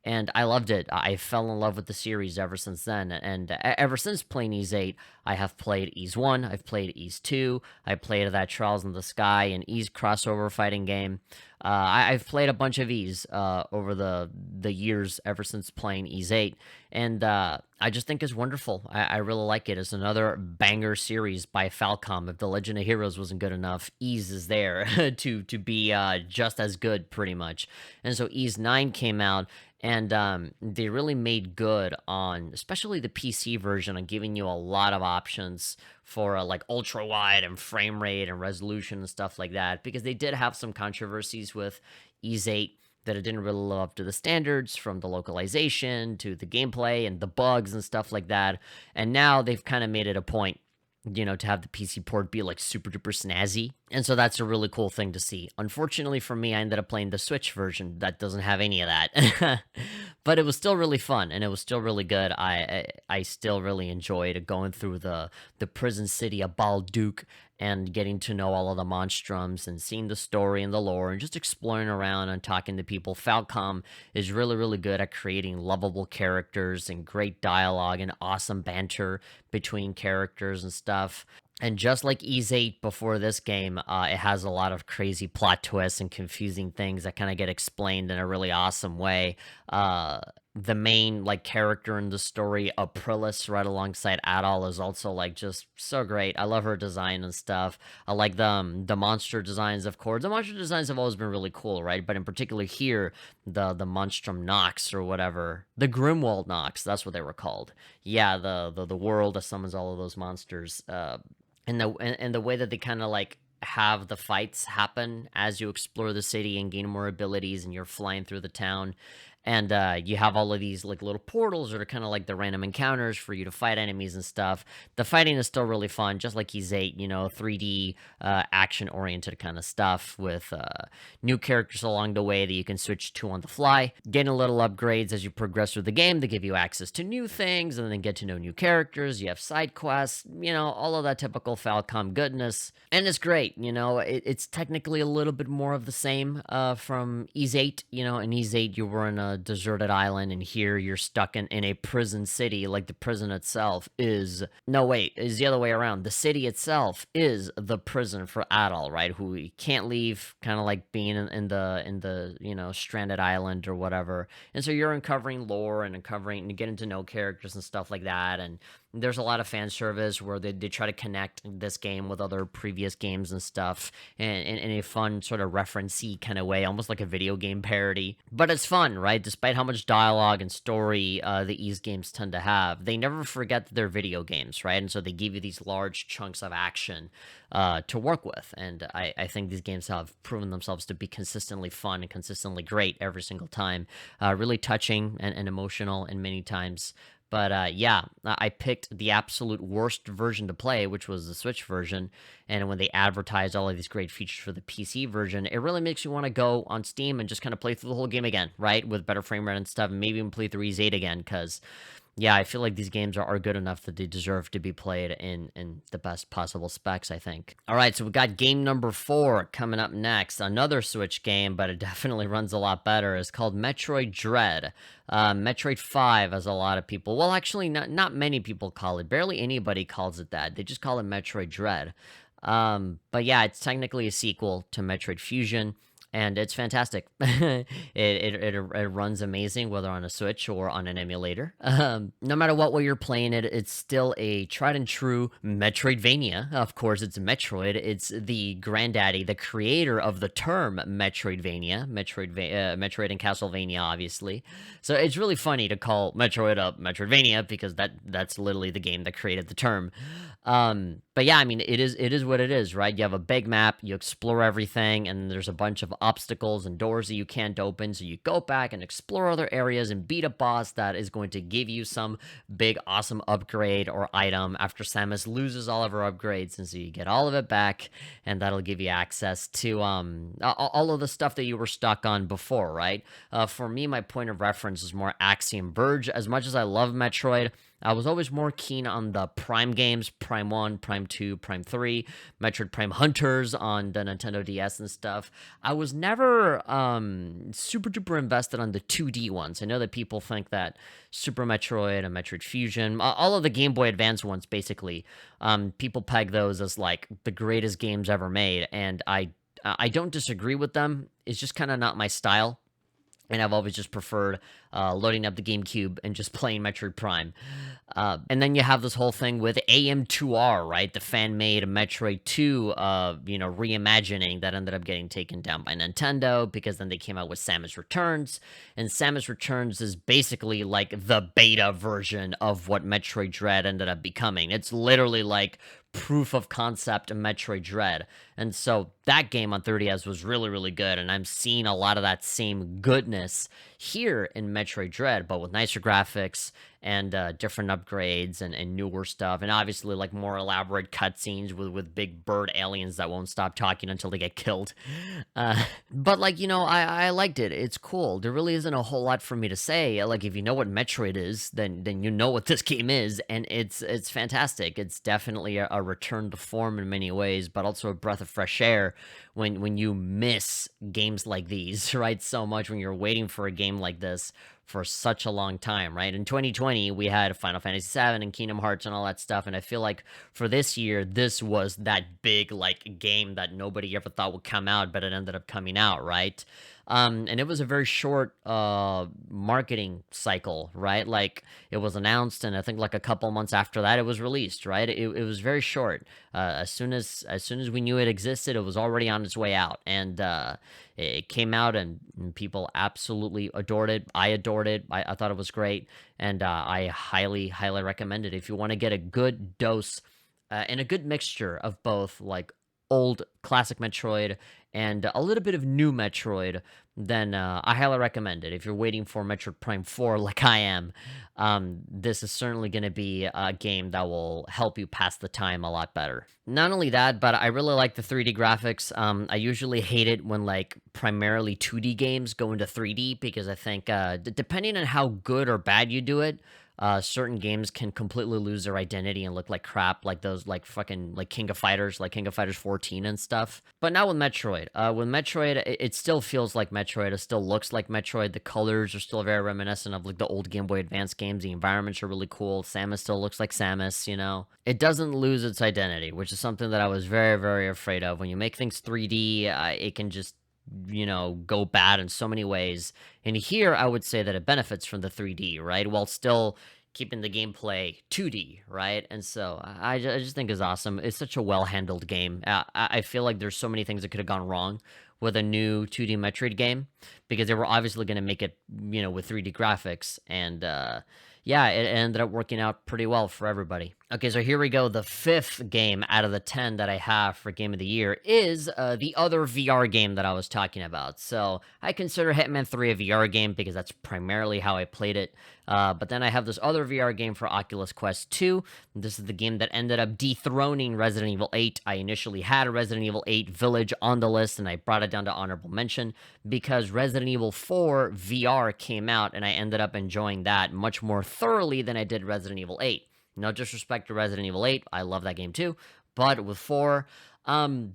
And I loved it. I fell in love with the series ever since then. And ever since playing Ys 8, I have played Ys 1, I've played Ys 2, I played that Trials in the Sky and Ys crossover fighting game. I've played a bunch of Ys over the years ever since playing Ys 8, and I just think it's wonderful. I really like it. It's another banger series by Falcom. If the Legend of Heroes wasn't good enough, Ys is there to be just as good, pretty much. And so Ys 9 came out, and they really made good on, especially the PC version, on giving you a lot of options for like ultra wide and frame rate and resolution and stuff like that, because they did have some controversies with Ys 8 that it didn't really live up to the standards, from the localization to the gameplay and the bugs and stuff like that. And now they've kind of made it a point, to have the PC port be like super duper snazzy. And so that's a really cool thing to see. Unfortunately for me, I ended up playing the Switch version that doesn't have any of that. But it was still really fun, and it was still really good. I still really enjoyed going through the prison city of Balduke and getting to know all of the monstrums and seeing the story and the lore and just exploring around and talking to people. Falcom is really, really good at creating lovable characters and great dialogue and awesome banter between characters and stuff. And just like Ys 8 before this game, it has a lot of crazy plot twists and confusing things that kind of get explained in a really awesome way. The main like character in the story, Aprilis, right alongside Adol, is also like just so great. I love her design and stuff. I like the monster designs, of course. The monster designs have always been really cool, right? But in particular here, the Monstrum Nox or whatever, the Grimwald Nox, that's what they were called. Yeah, the world that summons all of those monsters. And the way that they kind of like have the fights happen as you explore the city and gain more abilities, and you're flying through the town, and you have all of these like little portals that are kind of like the random encounters for you to fight enemies and stuff. The fighting is still really fun, just like Ys 8, 3D action oriented kind of stuff, with new characters along the way that you can switch to on the fly, getting little upgrades as you progress through the game. They give you access to new things and then get to know new characters. You have side quests, all of that typical Falcom goodness, and it's great. It's technically a little bit more of the same from Ys 8. In Ys 8 you were in a deserted island, and here you're stuck in a prison city. Like, the prison itself is the other way around. The city itself is the prison for Adol, right? Who can't leave, kind of like being in the stranded island or whatever. And so you're uncovering lore and getting to know characters and stuff like that. And there's a lot of fan service where they try to connect this game with other previous games and stuff, and in a fun sort of reference-y kind of way, almost like a video game parody. But it's fun, right? Despite how much dialogue and story the Ys games tend to have, they never forget that they're video games, right? And so they give you these large chunks of action to work with. And I think these games have proven themselves to be consistently fun and consistently great every single time. Really touching and emotional in many times. But yeah, I picked the absolute worst version to play, which was the Switch version. And when they advertised all of these great features for the PC version, it really makes you want to go on Steam and just kind of play through the whole game again, right? With better frame rate and stuff, and maybe even play through Ys 8 again, because yeah, I feel like these games are good enough that they deserve to be played in the best possible specs, I think. All right, so we got game number 4 coming up next. Another Switch game, but it definitely runs a lot better. It's called Metroid Dread. Metroid 5, as a lot of people... Well, actually, not many people call it. Barely anybody calls it that. They just call it Metroid Dread. But yeah, it's technically a sequel to Metroid Fusion, and it's fantastic. It runs amazing, whether on a Switch or on an emulator. No matter what way you're playing it, it's still a tried and true Metroidvania. Of course, it's Metroid. It's the granddaddy, the creator of the term Metroidvania. Metroid and Castlevania, obviously. So it's really funny to call Metroid a Metroidvania, because that's literally the game that created the term. But yeah, I mean, it is what it is, right? You have a big map, you explore everything, and there's a bunch of obstacles and doors that you can't open, so you go back and explore other areas and beat a boss that is going to give you some big awesome upgrade or item after Samus loses all of her upgrades, and so you get all of it back, and that'll give you access to all of the stuff that you were stuck on before, right? For me, my point of reference is more Axiom Verge. As much as I love Metroid, I was always more keen on the Prime games, Prime 1, Prime 2, Prime 3, Metroid Prime Hunters on the Nintendo DS and stuff. I was never super duper invested on the 2D ones. I know that people think that Super Metroid and Metroid Fusion, all of the Game Boy Advance ones, basically, people peg those as like the greatest games ever made, and I don't disagree with them. It's just kind of not my style. And I've always just preferred loading up the GameCube and just playing Metroid Prime. And then you have this whole thing with AM2R, right? The fan-made Metroid 2, reimagining that ended up getting taken down by Nintendo because then they came out with Samus Returns. And Samus Returns is basically like the beta version of what Metroid Dread ended up becoming. It's literally like proof of concept of Metroid Dread. And so that game on 3DS was really, really good, and I'm seeing a lot of that same goodness here in Metroid Dread, but with nicer graphics and different upgrades and newer stuff, and obviously like more elaborate cutscenes with big bird aliens that won't stop talking until they get killed. But like, I liked it. It's cool. There really isn't a whole lot for me to say. Like, if you know what Metroid is, then you know what this game is, and it's fantastic. It's definitely a return to form in many ways, but also a breath of fresh air when you miss games like these, right? So much when you're waiting for a game like this for such a long time, right? In 2020, we had Final Fantasy VII and Kingdom Hearts and all that stuff, and I feel like for this year, this was that big, like, game that nobody ever thought would come out, but it ended up coming out, right? And it was a very short marketing cycle, right? Like, it was announced, and I think like a couple months after that, it was released, right? It was very short. As soon as we knew it existed, it was already on its way out, and it came out, and people absolutely adored it. I adored it. I thought it was great, and I highly, highly recommend it if you want to get a good dose and a good mixture of both, like old classic Metroid and a little bit of new Metroid. Then I highly recommend it. If you're waiting for Metroid Prime 4 like I am, this is certainly going to be a game that will help you pass the time a lot better. Not only that, but I really like the 3D graphics. I usually hate it when like primarily 2D games go into 3D because I think depending on how good or bad you do it, certain games can completely lose their identity and look like crap, like those like fucking like King of Fighters, like King of Fighters 14 and stuff. But not with Metroid. With Metroid, it still feels like Metroid. It still looks like Metroid. The colors are still very reminiscent of like the old Game Boy Advance games. The environments are really cool. Samus still looks like Samus, It doesn't lose its identity, which is something that I was very, very afraid of. When you make things 3D, it can just go bad in so many ways. And here, I would say that it benefits from the 3D, right? While still keeping the gameplay 2D, right? And so I just think it's awesome. It's such a well-handled game. I feel like there's so many things that could have gone wrong with a new 2D Metroid game because they were obviously going to make it, with 3D graphics. And yeah, it ended up working out pretty well for everybody. Okay, so here we go. The 5th game out of the 10 that I have for Game of the Year is the other VR game that I was talking about. So I consider Hitman 3 a VR game because that's primarily how I played it. But then I have this other VR game for Oculus Quest 2. This is the game that ended up dethroning Resident Evil 8. I initially had a Resident Evil 8 Village on the list, and I brought it down to honorable mention because Resident Evil 4 VR came out, and I ended up enjoying that much more thoroughly than I did Resident Evil 8. No disrespect to Resident Evil 8. I love that game too. But with 4,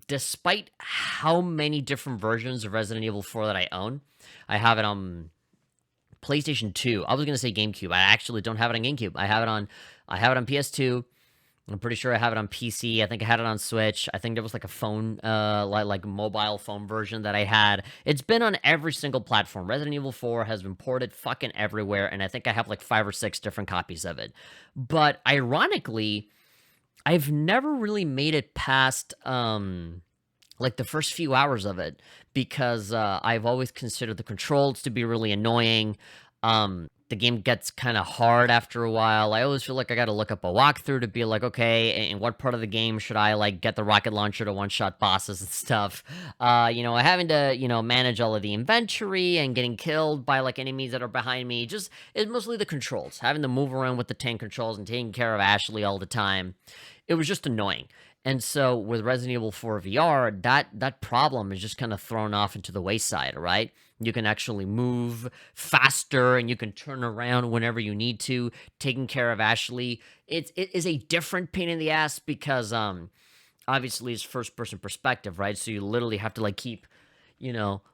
despite how many different versions of Resident Evil 4 that I own, I have it on PlayStation 2. I was going to say GameCube. I actually don't have it on GameCube. I have it on PS2. I'm pretty sure I have it on PC. I think I had it on Switch. I think there was like a phone, like mobile phone version that I had. It's been on every single platform. Resident Evil 4 has been ported fucking everywhere, and I think I have like 5 or 6 different copies of it. But ironically, I've never really made it past like the first few hours of it because I've always considered the controls to be really annoying. The game gets kind of hard after a while. I always feel like I got to look up a walkthrough to be like, okay, in what part of the game should I like get the rocket launcher to one-shot bosses and stuff? Having to, manage all of the inventory and getting killed by like enemies that are behind me. Just, it's mostly the controls. Having to move around with the tank controls and taking care of Ashley all the time. It was just annoying. And so with Resident Evil 4 VR, that problem is just kind of thrown off into the wayside, right? You can actually move faster and you can turn around whenever you need to. Taking care of Ashley, it is a different pain in the ass because obviously it's first person perspective, right? So you literally have to like keep,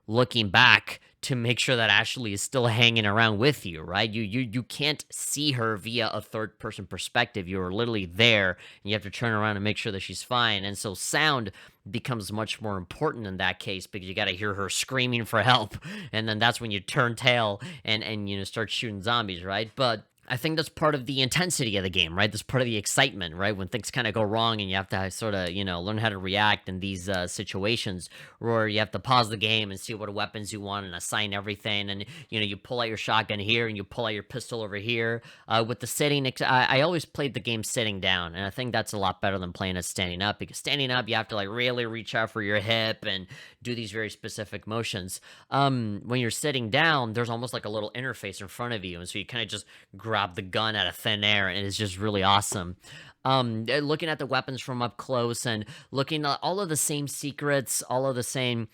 looking back to make sure that Ashley is still hanging around with you, right? You can't see her via a third person perspective. You're literally there and you have to turn around and make sure that she's fine. And so sound becomes much more important in that case because you got to hear her screaming for help. And then that's when you turn tail and start shooting zombies, right? But I think that's part of the intensity of the game, right? That's part of the excitement, right? When things kind of go wrong and you have to sort of, learn how to react in these situations where you have to pause the game and see what weapons you want and assign everything. And, you pull out your shotgun here and you pull out your pistol over here. With the sitting, I always played the game sitting down. And I think that's a lot better than playing it standing up because standing up, you have to like really reach out for your hip and do these very specific motions. When you're sitting down, there's almost like a little interface in front of you. And so you kind of just grab the gun out of thin air, and it's just really awesome. Looking at the weapons from up close and looking at all of the same secrets, all of the same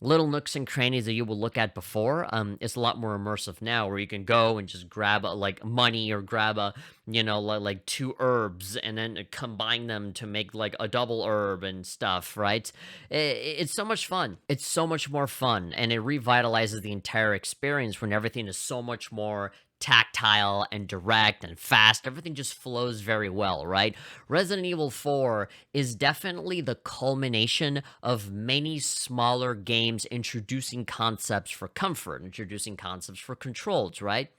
little nooks and crannies that you will look at before. It's a lot more immersive now, where you can go and just grab like money or grab like two herbs and then combine them to make like a double herb and stuff, right? It's so much fun. It's so much more fun, and it revitalizes the entire experience when everything is so much more tactile and direct and fast. Everything just flows very well, right? Resident Evil 4 is definitely the culmination of many smaller games introducing concepts for comfort, introducing concepts for controls, right?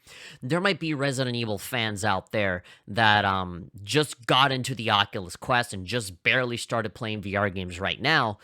There might be Resident Evil fans out there that just got into the Oculus Quest and just barely started playing VR games right now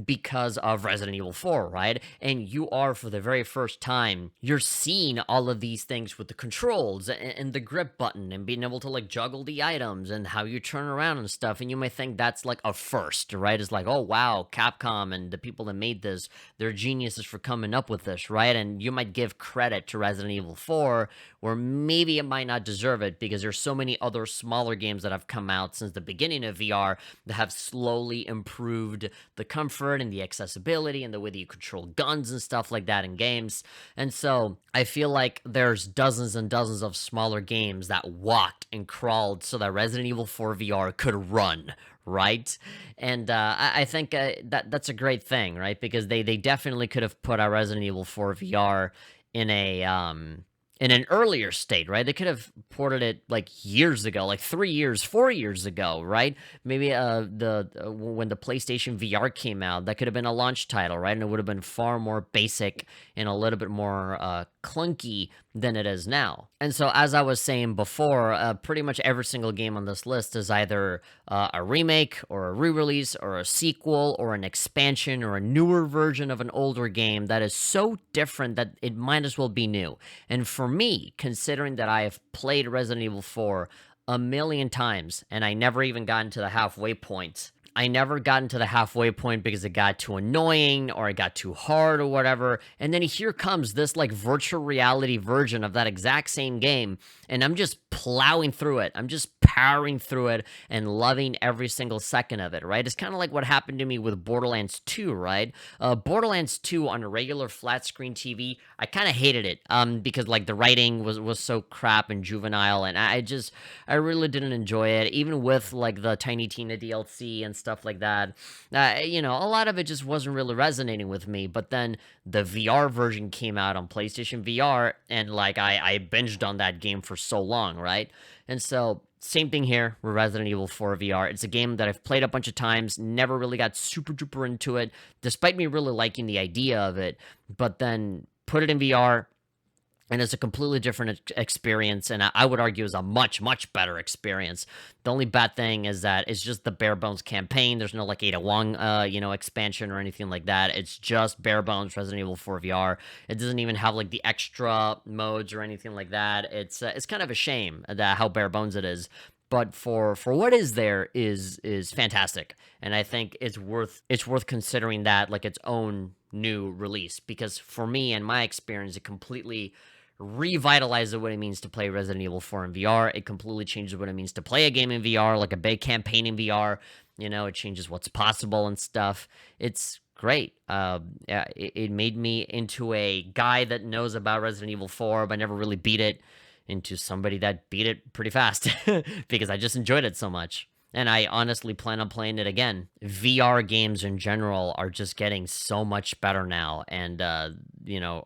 because of Resident Evil 4, right? And you are, for the very first time, you're seeing all of these things with the controls and the grip button and being able to like juggle the items and how you turn around and stuff. And you might think that's like a first, right? It's like, oh wow, Capcom and the people that made this, they're geniuses for coming up with this, right? And you might give credit to Resident Evil 4, where maybe it might not deserve it because there's so many other smaller games that have come out since the beginning of VR that have slowly improved the comfort and the accessibility and the way that you control guns and stuff like that in games. And so I feel like there's dozens and dozens of smaller games that walked and crawled so that Resident Evil 4 VR could run, right? And I think that's a great thing, right? Because they definitely could have put out Resident Evil 4 VR in an earlier state, right? They could have ported it like years ago, like 3 years, 4 years ago, right? Maybe when the PlayStation VR came out, that could have been a launch title, right? And it would have been far more basic and a little bit more clunky than it is now. And so, as I was saying before, pretty much every single game on this list is either a remake or a re-release or a sequel or an expansion or a newer version of an older game that is so different that it might as well be new. And for me, considering that I have played Resident Evil 4 a million times and I never even got into the halfway point, I never got into the halfway point because it got too annoying or it got too hard or whatever. And then here comes this like virtual reality version of that exact same game. And I'm just plowing through it. I'm just powering through it and loving every single second of it, right? It's kind of like what happened to me with Borderlands 2, right? Borderlands 2 on a regular flat screen TV, I kind of hated it because like the writing was so crap and juvenile. And I really didn't enjoy it, even with like the Tiny Tina DLC and stuff like that. A lot of it just wasn't really resonating with me. But then the VR version came out on PlayStation VR, and like I binged on that game for so long, right? And so same thing here with Resident Evil 4 VR. It's a game that I've played a bunch of times, never really got super duper into it, despite me really liking the idea of it. But then put it in VR, and it's a completely different experience, and I would argue is a much, much better experience. The only bad thing is that it's just the bare bones campaign. There's no like Ada Wong, expansion or anything like that. It's just bare bones Resident Evil 4 VR. It doesn't even have like the extra modes or anything like that. It's kind of a shame that how bare bones it is. But for what is there is fantastic, and I think it's worth considering that like its own new release, because for me and my experience, it completely revitalizes what it means to play Resident Evil 4 in VR. It completely changes what it means to play a game in VR, like a big campaign in VR. It changes what's possible and stuff. It's great. Yeah, it made me into a guy that knows about Resident Evil 4, but never really beat it, into somebody that beat it pretty fast because I just enjoyed it so much. And I honestly plan on playing it again. VR games in general are just getting so much better now, and RE4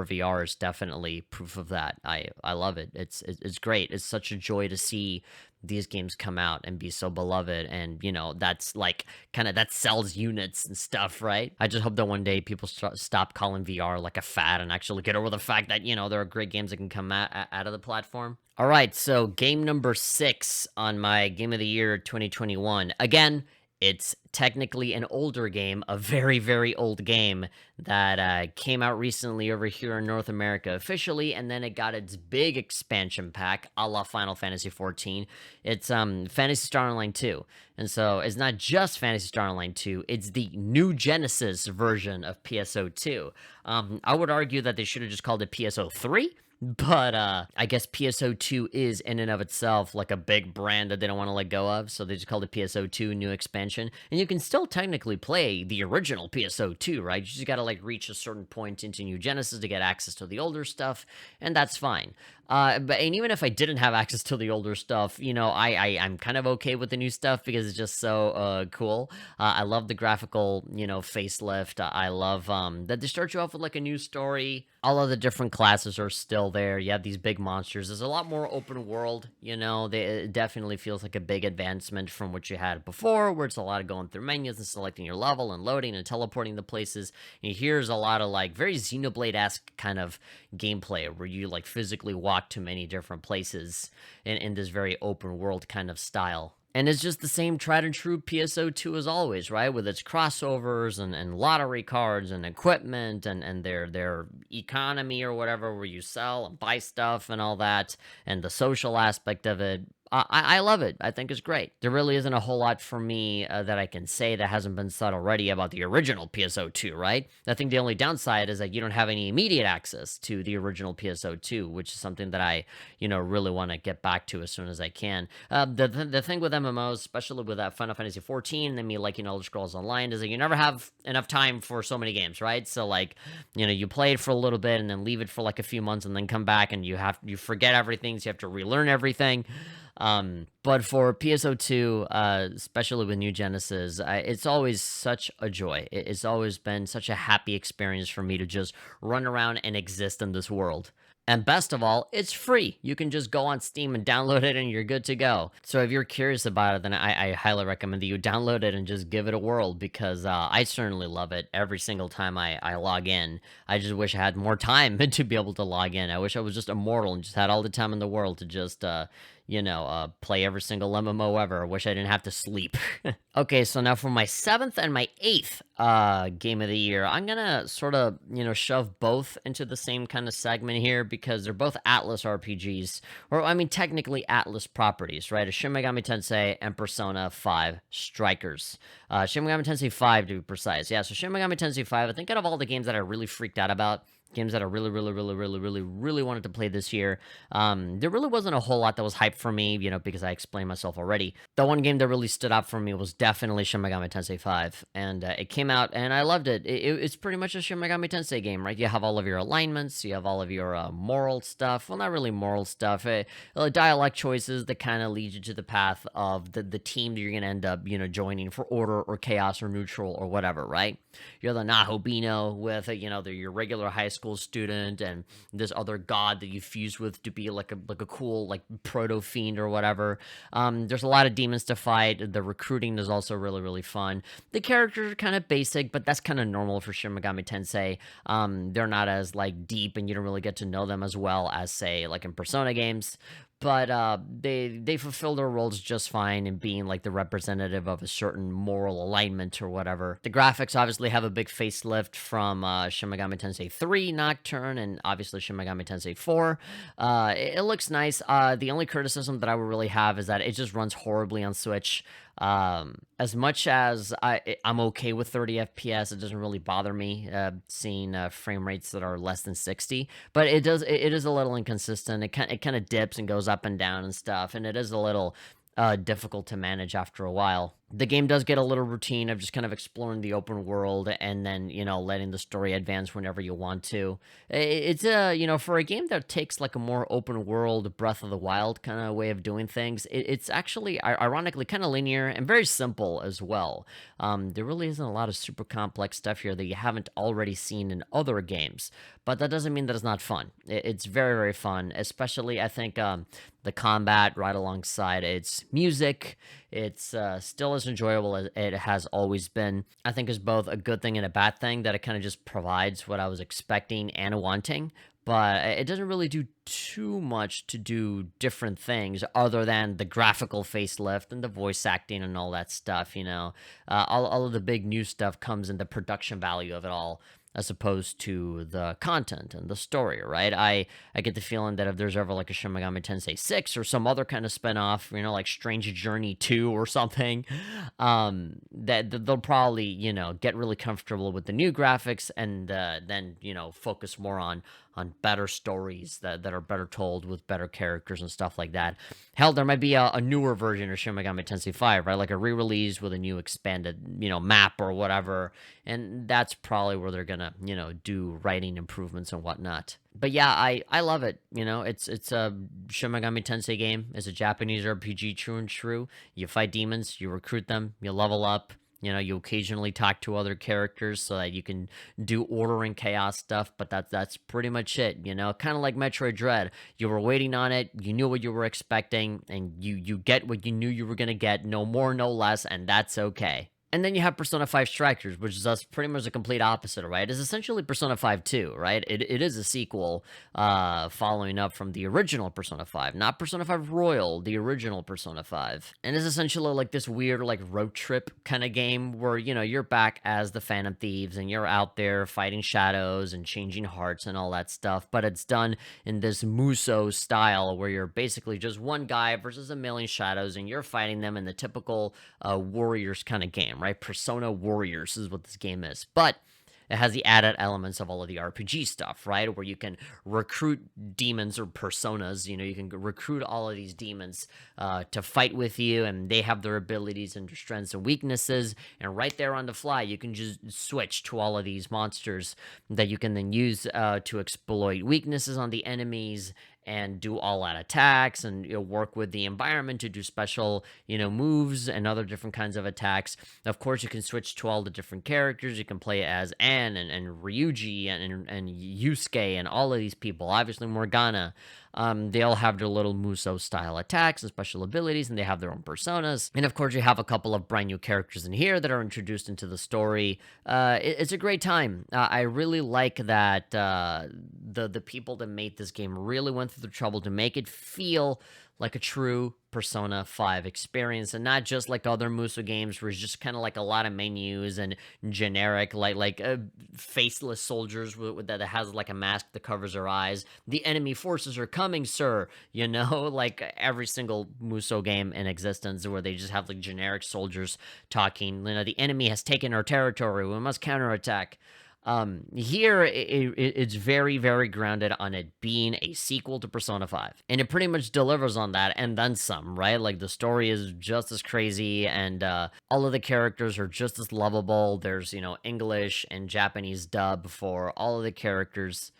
VR is definitely proof of that. I love it. It's great. It's such a joy to see these games come out and be so beloved, and that's like kind of that sells units and stuff, right? I just hope that one day people stop calling VR like a fad and actually get over the fact that there are great games that can come out of the platform. All right, so game number 6 on my Game of the Year 2021. Again, it's technically an older game, a very, very old game that came out recently over here in North America officially, and then it got its big expansion pack, a la Final Fantasy XIV. It's Phantasy Star Online 2. And so it's not just Phantasy Star Online 2, it's the new Genesis version of PSO2. I would argue that they should have just called it PSO3. But I guess Pso2 is in and of itself like a big brand that they don't want to let go of, so they just called it Pso2 New Expansion. And you can still technically play the original Pso2, right? You just gotta like reach a certain point into New Genesis to get access to the older stuff, and that's fine. And even if I didn't have access to the older stuff, I'm kind of okay with the new stuff because it's just so cool. I love the graphical, facelift. I love that they start you off with like a new story. All of the different classes are still there. You have these big monsters. There's a lot more open world. It definitely feels like a big advancement from what you had before, where it's a lot of going through menus and selecting your level and loading and teleporting to places. And here's a lot of like very Xenoblade-esque kind of gameplay where you like physically walk to many different places in this very open world kind of style. And it's just the same tried and true PSO2 as always, right? With its crossovers and lottery cards and equipment and their economy or whatever, where you sell and buy stuff and all that, and the social aspect of it. I love it. I think it's great. There really isn't a whole lot for me that I can say that hasn't been said already about the original PSO2, right? I think the only downside is that you don't have any immediate access to the original PSO2, which is something that I, really want to get back to as soon as I can. The thing with MMOs, especially with that Final Fantasy XIV and me liking Elder Scrolls Online, is that you never have enough time for so many games, right? So like, you play it for a little bit and then leave it for like a few months and then come back and you forget everything, so you have to relearn everything. But for PSO2, especially with New Genesis, it's always such a joy. It's always been such a happy experience for me to just run around and exist in this world. And best of all, it's free. You can just go on Steam and download it and you're good to go. So if you're curious about it, then I highly recommend that you download it and just give it a whirl, because I certainly love it every single time I log in. I just wish I had more time to be able to log in. I wish I was just immortal and just had all the time in the world to just play every single MMO ever. I wish I didn't have to sleep. Okay, so now for my 7th and my 8th game of the year, I'm gonna sort of, shove both into the same kind of segment here, because they're both Atlas RPGs, or I mean, technically Atlas properties, right? Shin Megami Tensei and Persona 5 Strikers. Shin Megami Tensei 5 to be precise. Yeah, so Shin Megami Tensei 5, I think out of all the games that I really freaked out about, games that I really, really, really, really, really, really wanted to play this year, there really wasn't a whole lot that was hyped for me, because I explained myself already. The one game that really stood out for me was definitely Shin Megami Tensei 5, and it came out, and I loved it. It's pretty much a Shin Megami Tensei game, right? You have all of your alignments, you have all of your moral stuff, well, not really moral stuff, dialogue choices that kind of lead you to the path of the team that you're going to end up, joining for order or chaos or neutral or whatever, right? You're the Nahobino with, your regular high school student and this other god that you fuse with to be like a cool like proto fiend or whatever. There's a lot of demons to fight. The recruiting is also really, really fun. The characters are kind of basic, but that's kind of normal for Shin Megami Tensei. They're not as like deep, and you don't really get to know them as well as, say, like in Persona games. But they fulfill their roles just fine in being like the representative of a certain moral alignment or whatever. The graphics obviously have a big facelift from Shin Megami Tensei 3 Nocturne, and obviously Shin Megami Tensei 4. It looks nice. The only criticism that I would really have is that it just runs horribly on Switch. As much as I'm okay with 30 FPS, it doesn't really bother me seeing frame rates that are less than 60. But it is a little inconsistent. It kind of dips and goes up and down and stuff, and it is a little difficult to manage after a while. The game does get a little routine of just kind of exploring the open world and then, letting the story advance whenever you want to. It's for a game that takes like a more open world, Breath of the Wild kind of way of doing things, it's actually ironically kind of linear and very simple as well. There really isn't a lot of super complex stuff here that you haven't already seen in other games, but that doesn't mean that it's not fun. It's very, very fun, especially I think the combat right alongside its music. It's still as enjoyable as it has always been. I think is both a good thing and a bad thing that it kind of just provides what I was expecting and wanting, but it doesn't really do too much to do different things other than the graphical facelift and the voice acting and all that stuff. All of the big new stuff comes in the production value of it all, as opposed to the content and the story, right? I get the feeling that if there's ever like a Shin Megami Tensei 6 or some other kind of spinoff, like Strange Journey 2 or something, that they'll probably, get really comfortable with the new graphics and then, focus more on better stories that are better told with better characters and stuff like that. Hell, there might be a newer version of Shin Megami Tensei 5, right? Like a re-release with a new expanded, map or whatever. And that's probably where they're gonna, do writing improvements and whatnot. But yeah, I love it. It's a Shin Megami Tensei game. It's a Japanese RPG, true and true. You fight demons, you recruit them, you level up. You occasionally talk to other characters so that you can do order and chaos stuff, but that's pretty much it. Kind of like Metroid Dread. You were waiting on it, you knew what you were expecting, and you get what you knew you were gonna get, no more, no less, and that's okay. And then you have Persona 5 Strikers, which is us pretty much the complete opposite, right? It's essentially Persona 5 2, right? It is a sequel following up from the original Persona 5, not Persona 5 Royal, the original Persona 5. And it's essentially like this weird like road trip kind of game where, you're back as the Phantom Thieves and you're out there fighting shadows and changing hearts and all that stuff, but it's done in this Muso style where you're basically just one guy versus a million shadows and you're fighting them in the typical Warriors kind of game, right? Persona Warriors is what this game is. But it has the added elements of all of the RPG stuff, right? Where you can recruit demons or personas. You can recruit all of these demons to fight with you, and they have their abilities and their strengths and weaknesses. And right there on the fly, you can just switch to all of these monsters that you can then use to exploit weaknesses on the enemies and do all-out attacks and work with the environment to do special, moves and other different kinds of attacks. Of course, you can switch to all the different characters. You can play as Anne and Ryuji and Yusuke and all of these people. Obviously, Morgana. They all have their little Muso-style attacks and special abilities, and they have their own personas. And of course, you have a couple of brand new characters in here that are introduced into the story. It's a great time. I really like that the people that made this game really went through the trouble to make it feel like a true Persona 5 experience, and not just like other Muso games where it's just kind of like a lot of menus and generic like faceless soldiers that has like a mask that covers their eyes. The enemy forces are coming, sir. Like every single Muso game in existence where they just have like generic soldiers talking. The enemy has taken our territory. We must counterattack. Here, it's very, very grounded on it being a sequel to Persona 5. And it pretty much delivers on that and then some, right? Like, the story is just as crazy, and all of the characters are just as lovable. There's, English and Japanese dub for all of the characters.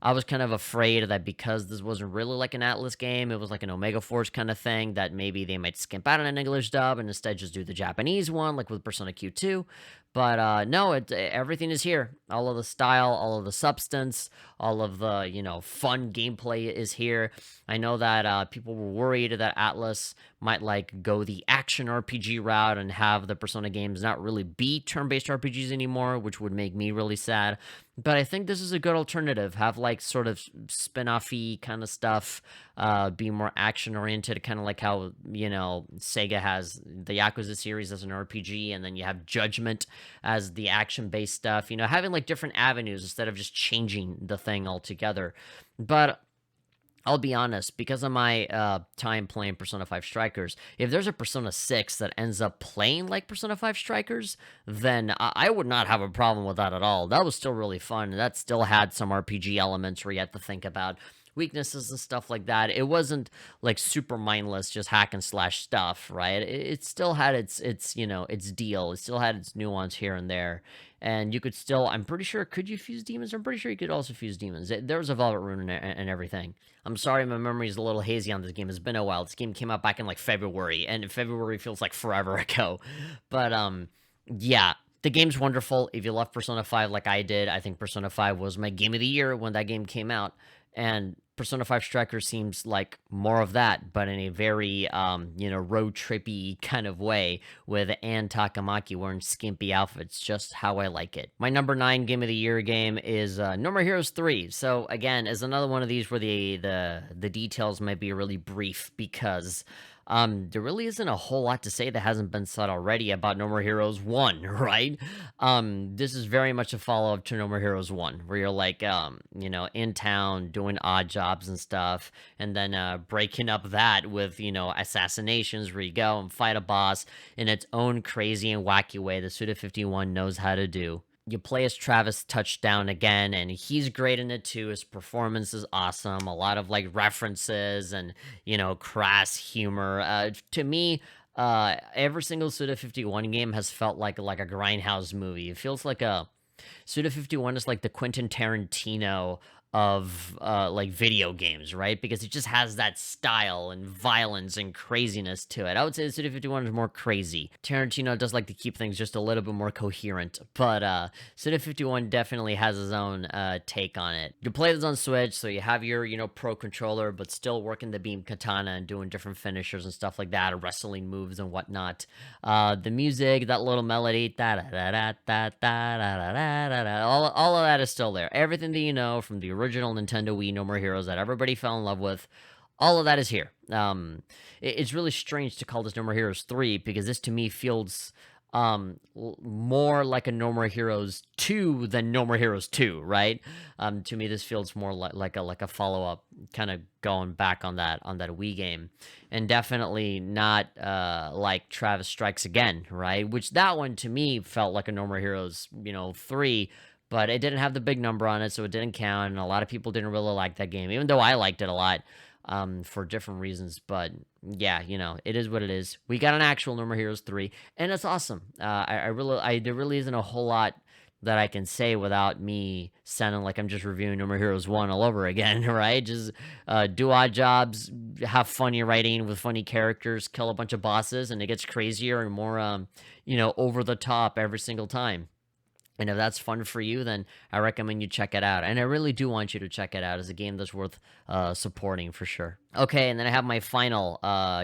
I was kind of afraid that because this wasn't really like an Atlas game, it was like an Omega Force kind of thing, that maybe they might skimp out on an English dub and instead just do the Japanese one, like with Persona Q2. But no, everything is here. All of the style, all of the substance, all of the, fun gameplay is here. I know that people were worried that Atlas might like go the action RPG route and have the Persona games not really be turn-based RPGs anymore, which would make me really sad. But I think this is a good alternative. Have like sort of spin-off-y kind of stuff, be more action-oriented, kind of like how, Sega has the Yakuza series as an RPG, and then you have Judgment as the action-based stuff. Having like different avenues instead of just changing the thing altogether. But I'll be honest, because of my time playing Persona 5 Strikers, if there's a Persona 6 that ends up playing like Persona 5 Strikers, then I would not have a problem with that at all. That was still really fun. That still had some RPG elements where you had to think about weaknesses and stuff like that. It wasn't like super mindless, just hack and slash stuff, right? It still had its its deal. It still had its nuance here and there, and you could still. I'm pretty sure. Could you fuse demons? I'm pretty sure you could also fuse demons. There was a Velvet Rune and everything. I'm sorry, my memory is a little hazy on this game. It's been a while. This game came out back in like February, and February feels like forever ago. But yeah, the game's wonderful. If you love Persona 5 like I did, I think Persona 5 was my game of the year when that game came out. And Persona 5 Striker seems like more of that, but in a very, road trippy kind of way, with Ann Takamaki wearing skimpy outfits, just how I like it. My number 9 game of the year game is No More Heroes 3. So again, is another one of these where the details might be really brief, because there really isn't a whole lot to say that hasn't been said already about No More Heroes 1, right? This is very much a follow-up to No More Heroes 1, where you're like, in town doing odd jobs and stuff, and then breaking up that with, assassinations, where you go and fight a boss in its own crazy and wacky way that Suda51 knows how to do. You play as Travis Touchdown again, and he's great in it too. His performance is awesome. A lot of like references and crass humor. To me, every single Suda51 game has felt like a grindhouse movie. It feels like Suda51 is like the Quentin Tarantino of like video games, right? Because it just has that style and violence and craziness to it. I would say Suda51 is more crazy. Tarantino does like to keep things just a little bit more coherent, but Suda51 definitely has his own take on it. You play this on Switch, so you have your pro controller, but still working the beam katana and doing different finishers and stuff like that, wrestling moves and whatnot. The music, that little melody, da da da da da da da da da, all of that is still there. Everything that you know from the original Nintendo Wii No More Heroes that everybody fell in love with, all of that is here. It's really strange to call this No More Heroes 3, because this to me feels more like a No More Heroes 2 than No More Heroes 2, right? To me, this feels more like a follow-up, kind of going back on that Wii game, and definitely not like Travis Strikes Again, right? Which that one to me felt like a No More Heroes 3, but it didn't have the big number on it, so it didn't count, and a lot of people didn't really like that game, even though I liked it a lot, for different reasons. But yeah, it is what it is. We got an actual No More Heroes 3, and it's awesome. There really isn't a whole lot that I can say without me sounding like I'm just reviewing No More Heroes 1 all over again, right? Just do odd jobs, have funny writing with funny characters, kill a bunch of bosses, and it gets crazier and more, over the top every single time. And if that's fun for you, then I recommend you check it out. And I really do want you to check it out. It's a game that's worth supporting for sure. Okay, and then I have my final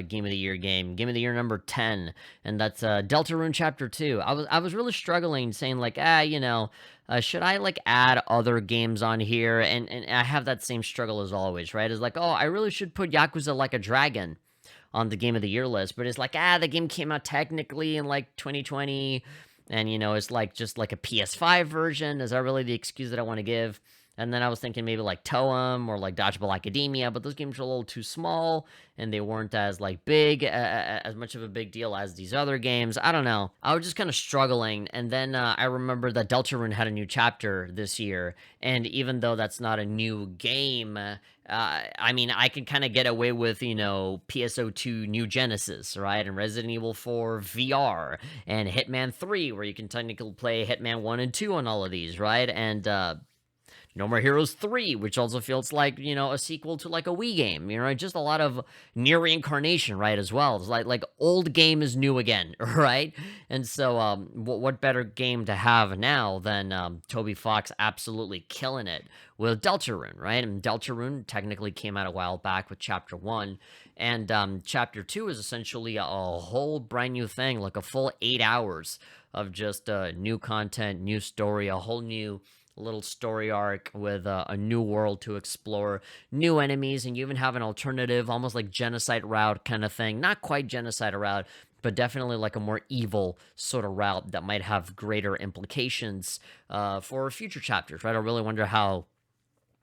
Game of the Year game. Game of the Year number 10. And that's Deltarune Chapter 2. I was really struggling, saying like, should I like add other games on here? And I have that same struggle as always, right? It's like, oh, I really should put Yakuza Like a Dragon on the Game of the Year list. But it's like, the game came out technically in like 2020. And, it's like just like a PS5 version. Is that really the excuse that I want to give? And then I was thinking maybe like Toem or like Dodgeball Academia, but those games were a little too small and they weren't as like big, as much of a big deal as these other games. I don't know. I was just kind of struggling. And then I remember that Deltarune had a new chapter this year. And even though that's not a new game, I can kind of get away with, Pso2 New Genesis, right? And Resident Evil 4 VR and Hitman 3, where you can technically play Hitman 1 and 2 on all of these, right? And No More Heroes 3, which also feels like, a sequel to like a Wii game, just a lot of near reincarnation, right, as well. It's like old game is new again, right? And so what better game to have now than Toby Fox absolutely killing it with Deltarune, right? And Deltarune technically came out a while back with Chapter 1, and Chapter 2 is essentially a whole brand new thing, like a full 8 hours of just new content, new story, a whole new little story arc with a new world to explore, new enemies, and you even have an alternative, almost like genocide route kind of thing. Not quite genocide route, but definitely like a more evil sort of route that might have greater implications for future chapters, right? I really wonder how,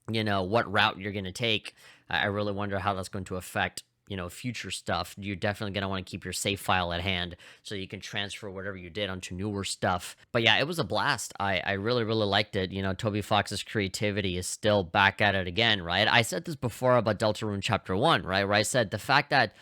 what route you're going to take. I really wonder how that's going to affect future stuff, you're definitely going to want to keep your save file at hand so you can transfer whatever you did onto newer stuff. But yeah, it was a blast. I really, really liked it. Toby Fox's creativity is still back at it again, right? I said this before about Deltarune Chapter 1, right? Where I said the fact that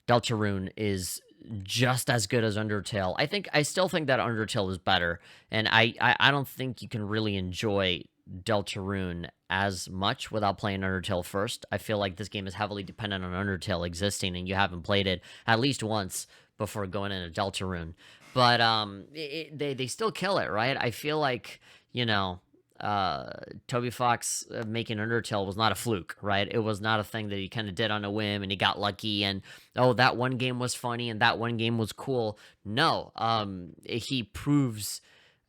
Deltarune is just as good as Undertale. I still think that Undertale is better, and I don't think you can really enjoy Deltarune as much without playing Undertale first. I feel like this game is heavily dependent on Undertale existing, and you haven't played it at least once before going into Deltarune. But they still kill it, right? I feel like Toby Fox making Undertale was not a fluke, right? It was not a thing that he kind of did on a whim and he got lucky and, oh, that one game was funny and that one game was cool. No, he proves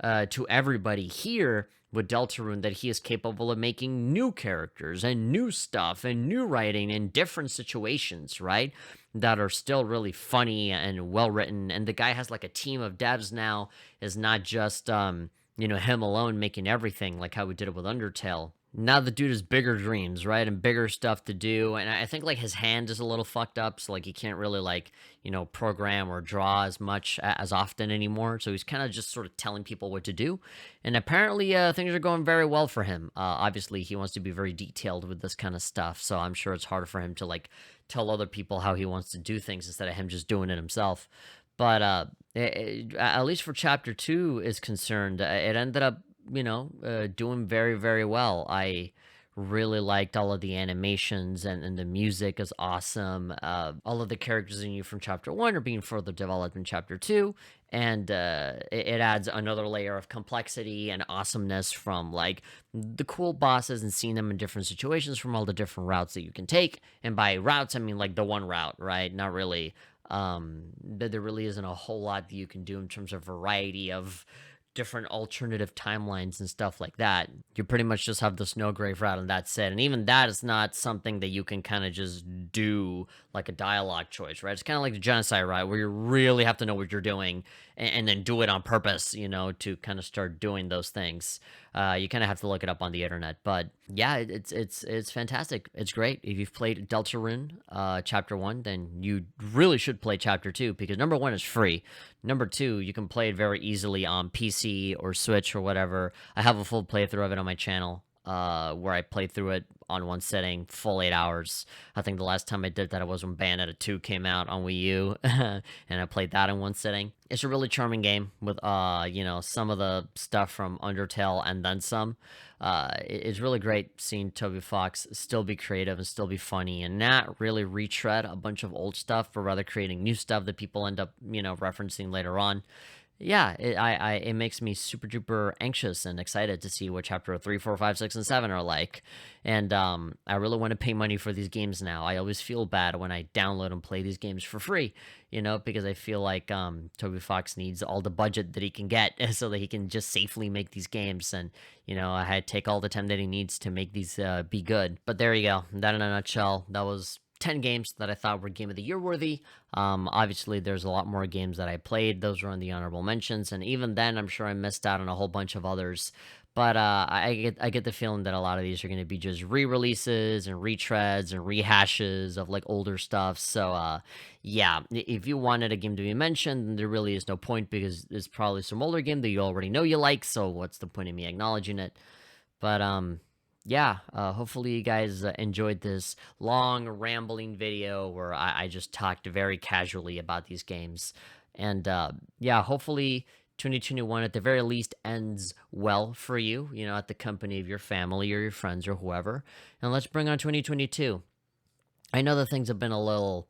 to everybody here with Deltarune that he is capable of making new characters and new stuff and new writing in different situations, right? That are still really funny and well written. And the guy has like a team of devs now, is not just him alone making everything like how we did it with Undertale. Now the dude has bigger dreams, right? And bigger stuff to do. And I think like his hand is a little fucked up. So like he can't really like, program or draw as much as often anymore. So he's kind of just sort of telling people what to do. And apparently things are going very well for him. Obviously he wants to be very detailed with this kind of stuff. So I'm sure it's harder for him to like tell other people how he wants to do things instead of him just doing it himself. But at least for Chapter 2 is concerned, it ended up, doing very, very well. I really liked all of the animations and the music is awesome. All of the characters in you from Chapter 1 are being further developed in Chapter 2. And it adds another layer of complexity and awesomeness from like the cool bosses and seeing them in different situations from all the different routes that you can take. And by routes, I mean like the one route, right? Not really there really isn't a whole lot that you can do in terms of variety of different alternative timelines and stuff like that. You pretty much just have the Snowgrave route and that's it. And even that is not something that you can kind of just do like a dialogue choice, right? It's kind of like the Genocide route where you really have to know what you're doing and then do it on purpose, to kind of start doing those things. You kind of have to look it up on the internet. But yeah, it's fantastic. It's great. If you've played Deltarune Chapter 1, then you really should play Chapter 2 because number 1 is free. Number 2, you can play it very easily on PC or Switch or whatever. I have a full playthrough of it on my channel where I played through it on one sitting, full 8 hours. I think the last time I did that was when Bayonetta 2 came out on Wii U, and I played that in one sitting. It's a really charming game with, some of the stuff from Undertale and then some. It's really great seeing Toby Fox still be creative and still be funny and not really retread a bunch of old stuff, but rather creating new stuff that people end up, referencing later on. Yeah, it makes me super duper anxious and excited to see what Chapter 3, 4, 5, 6, and 7 are like. And I really want to pay money for these games now. I always feel bad when I download and play these games for free, because I feel like Toby Fox needs all the budget that he can get so that he can just safely make these games. And, I had to take all the time that he needs to make these be good. But there you go. That in a nutshell. That was 10 games that I thought were Game of the Year worthy. Obviously, there's a lot more games that I played. Those were on the honorable mentions, and even then, I'm sure I missed out on a whole bunch of others. But I get the feeling that a lot of these are going to be just re-releases and retreads and rehashes of like older stuff. So yeah, if you wanted a game to be mentioned, then there really is no point because it's probably some older game that you already know you like. So what's the point of me acknowledging it? But yeah, hopefully you guys enjoyed this long, rambling video where I just talked very casually about these games. And yeah, hopefully 2021 at the very least ends well for you, at the company of your family or your friends or whoever. And let's bring on 2022. I know that things have been a little,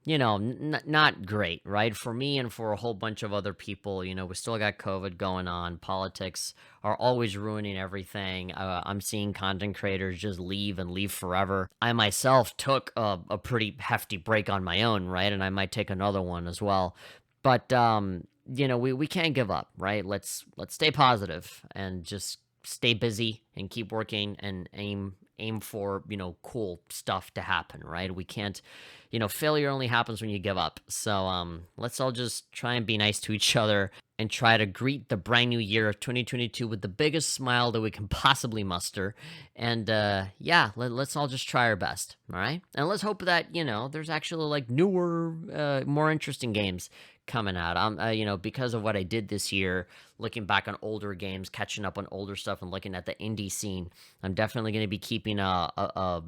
not great, right? For me and for a whole bunch of other people, we still got COVID going on. Politics are always ruining everything. I'm seeing content creators just leave and leave forever. I myself took a pretty hefty break on my own, right? And I might take another one as well. But, we can't give up, right? Let's stay positive and just stay busy and keep working and aim for, cool stuff to happen, right? We can't, failure only happens when you give up. So let's all just try and be nice to each other and try to greet the brand new year of 2022 with the biggest smile that we can possibly muster. And yeah, let's all just try our best, all right? And let's hope that, there's actually like newer, more interesting games coming out. Because of what I did this year, looking back on older games, catching up on older stuff, and looking at the indie scene, I'm definitely going to be keeping a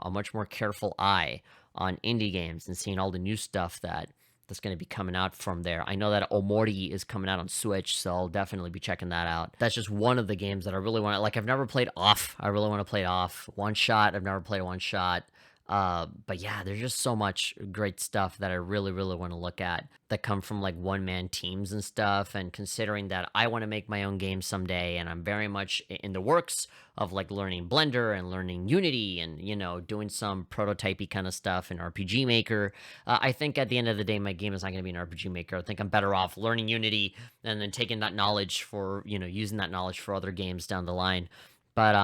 much more careful eye on indie games and seeing all the new stuff that's going to be coming out from there. I know that Omori is coming out on Switch, so I'll definitely be checking that out. That's just one of the games that I really want to, like, I've never played Off. I really want to play Off. One Shot, I've never played One Shot. But yeah, there's just so much great stuff that I really, really want to look at that come from like one-man teams and stuff. And considering that I want to make my own game someday, and I'm very much in the works of like learning Blender and learning Unity and, doing some prototypey kind of stuff in RPG Maker, I think at the end of the day, my game is not going to be an RPG Maker. I think I'm better off learning Unity and then taking that knowledge for, using that knowledge for other games down the line. But,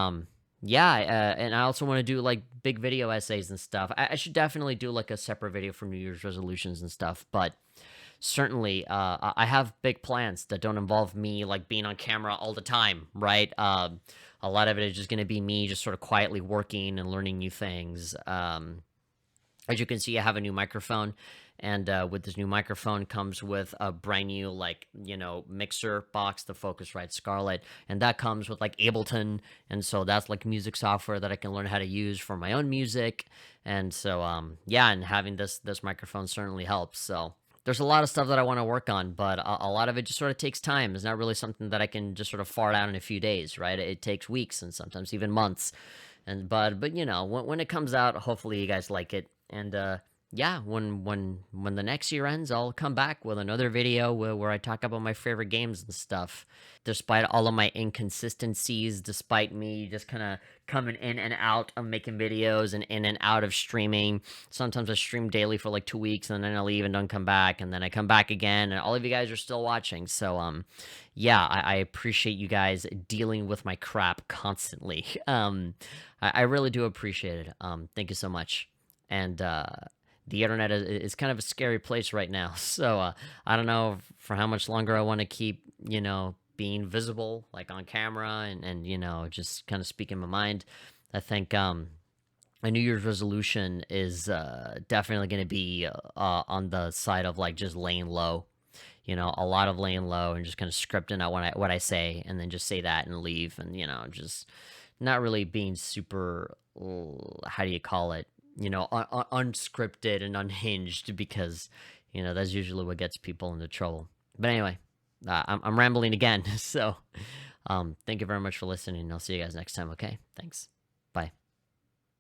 yeah, and I also want to do like big video essays and stuff. I should definitely do like a separate video for New Year's resolutions and stuff, but certainly I have big plans that don't involve me like being on camera all the time, right? A lot of it is just going to be me just sort of quietly working and learning new things. As you can see, I have a new microphone, and with this new microphone comes with a brand new, like, mixer box, the Focusrite Scarlett, and that comes with, like, Ableton, and so that's, like, music software that I can learn how to use for my own music, and so, yeah, and having this microphone certainly helps, so there's a lot of stuff that I want to work on, but a lot of it just sort of takes time. It's not really something that I can just sort of fart out in a few days, right? It takes weeks and sometimes even months. But when it comes out, hopefully you guys like it. And yeah, when the next year ends, I'll come back with another video where I talk about my favorite games and stuff. Despite all of my inconsistencies, despite me just kind of coming in and out of making videos and in and out of streaming. Sometimes I stream daily for like 2 weeks and then I leave and don't come back, and then I come back again, and all of you guys are still watching. So yeah, I appreciate you guys dealing with my crap constantly. I really do appreciate it. Thank you so much. And the internet is kind of a scary place right now. So I don't know for how much longer I want to keep, being visible, like on camera, and just kind of speaking my mind. I think a New Year's resolution is definitely going to be on the side of like just laying low. A lot of laying low and just kind of scripting out what I say, and then just say that and leave, and just not really being super, how do you call it? Unscripted and unhinged, because that's usually what gets people into trouble. But anyway, I'm rambling again. So thank you very much for listening. I'll see you guys next time. Okay, thanks.